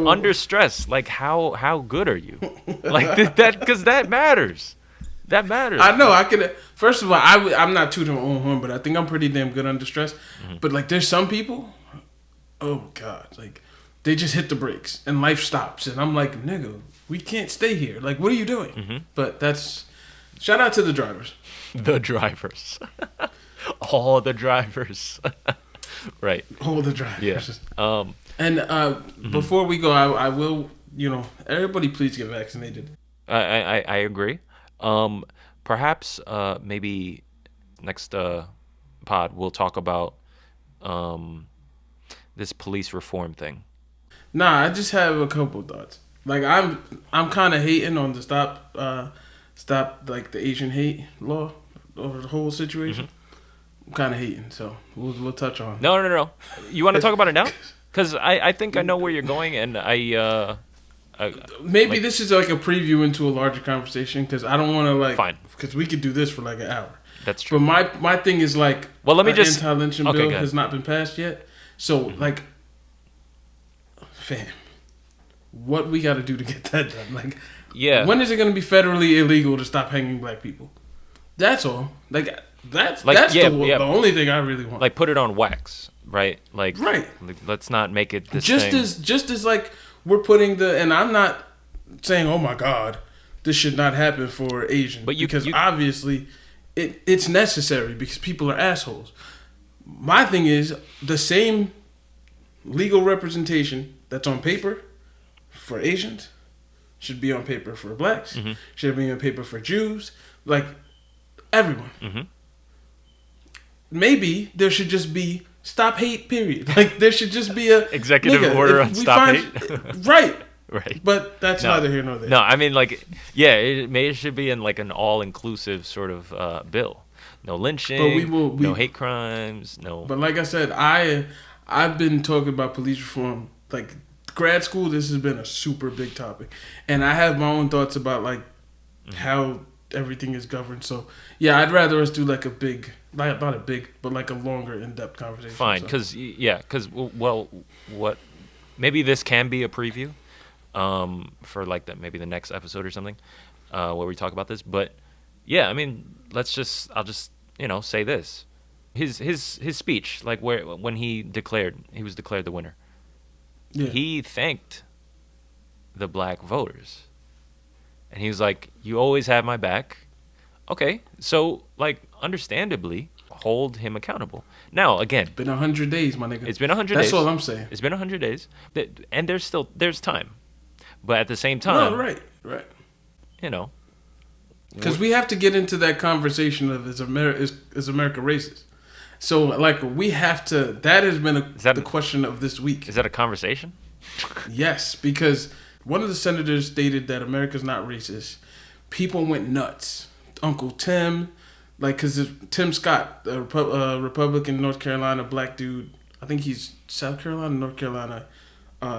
Under stress. Like how good are you? Like that, because that matters. That matters. I know. I can. First of all, I'm not tooting my own horn, but I think I'm pretty damn good under stress. Mm-hmm. But like, there's some people. Oh God, like. They just hit the brakes and life stops. And I'm like, nigga, we can't stay here. Like, what are you doing? Mm-hmm. But that's... Shout out to the drivers. The drivers. All the drivers. Right. All the drivers. Yeah. Before we go, I will, everybody please get vaccinated. I agree. Perhaps maybe next pod we'll talk about this police reform thing. Nah, I just have a couple thoughts. Like I'm kind of hating on the stop like the Asian hate law over the whole situation. Mm-hmm. I'm kind of hating, so we'll touch on. No. You want to talk about it now? Because I think I know where you're going, and maybe this is like a preview into a larger conversation. Because I don't want to like. Fine. Because we could do this for like an hour. That's true. But my thing is like. Well, let me just. Anti-lynching bill has not been passed yet, so like. Fam, what we got to do to get that done? Like, yeah. When is it going to be federally illegal to stop hanging black people? That's all. Like, that's the only thing I really want. Like, put it on wax, right? Like, right. Like, let's not make it this just thing. Just as like we're putting and I'm not saying, oh my God, this should not happen for Asians, but because obviously it's necessary because people are assholes. My thing is the same legal representation that's on paper for Asians should be on paper for blacks, mm-hmm. should be on paper for Jews, like everyone. Mm-hmm. Maybe there should just be stop hate, period. Like there should just be a executive order on stop hate. Right. Right. But that's neither here nor there. No, I mean like, yeah, it should be in like an all-inclusive sort of bill. No lynching, no hate crimes, no. But like I said, I've been talking about police reform. Like grad school, this has been a super big topic, and I have my own thoughts about like how everything is governed. So yeah, I'd rather us do like a big, not a big, but like a longer, in-depth conversation. Fine, because what? Maybe this can be a preview, for like maybe the next episode or something, where we talk about this. But yeah, I mean, I'll just say this. His speech, like when he was declared the winner. Yeah. He thanked the black voters. And he was like, you always have my back. Okay, so like understandably hold him accountable. Now, again, it's been 100 days, my nigga. It's been 100 days. That's all I'm saying. It's been 100 days. And there's time. But at the same time, no, right. You know, because we have to get into that conversation of is America racist? So like we have to. That has been the question of this week. Is that a conversation? Yes, because one of the senators stated that America's not racist. People went nuts. Uncle Tim, like, because Tim Scott, a Republican, North Carolina black dude, I think he's South Carolina, North Carolina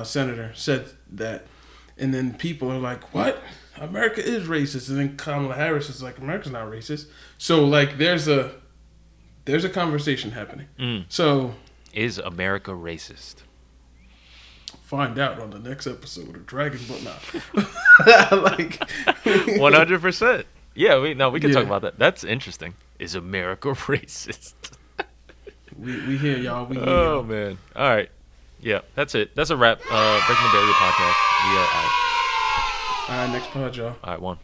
senator, said that. And then people are like, what? America is racist. And then Kamala Harris is like, America's not racist. So, like, there's a conversation happening. So, is America racist? Find out on the next episode of Dragon Ball. Like 100%. Yeah, we can talk about that. That's interesting. Is America racist? we hear y'all. We hear oh y'all. Man. All right. Yeah, that's it. That's a wrap. Breaking the Barrier podcast. We are out. All right, next pod, y'all. All right, one.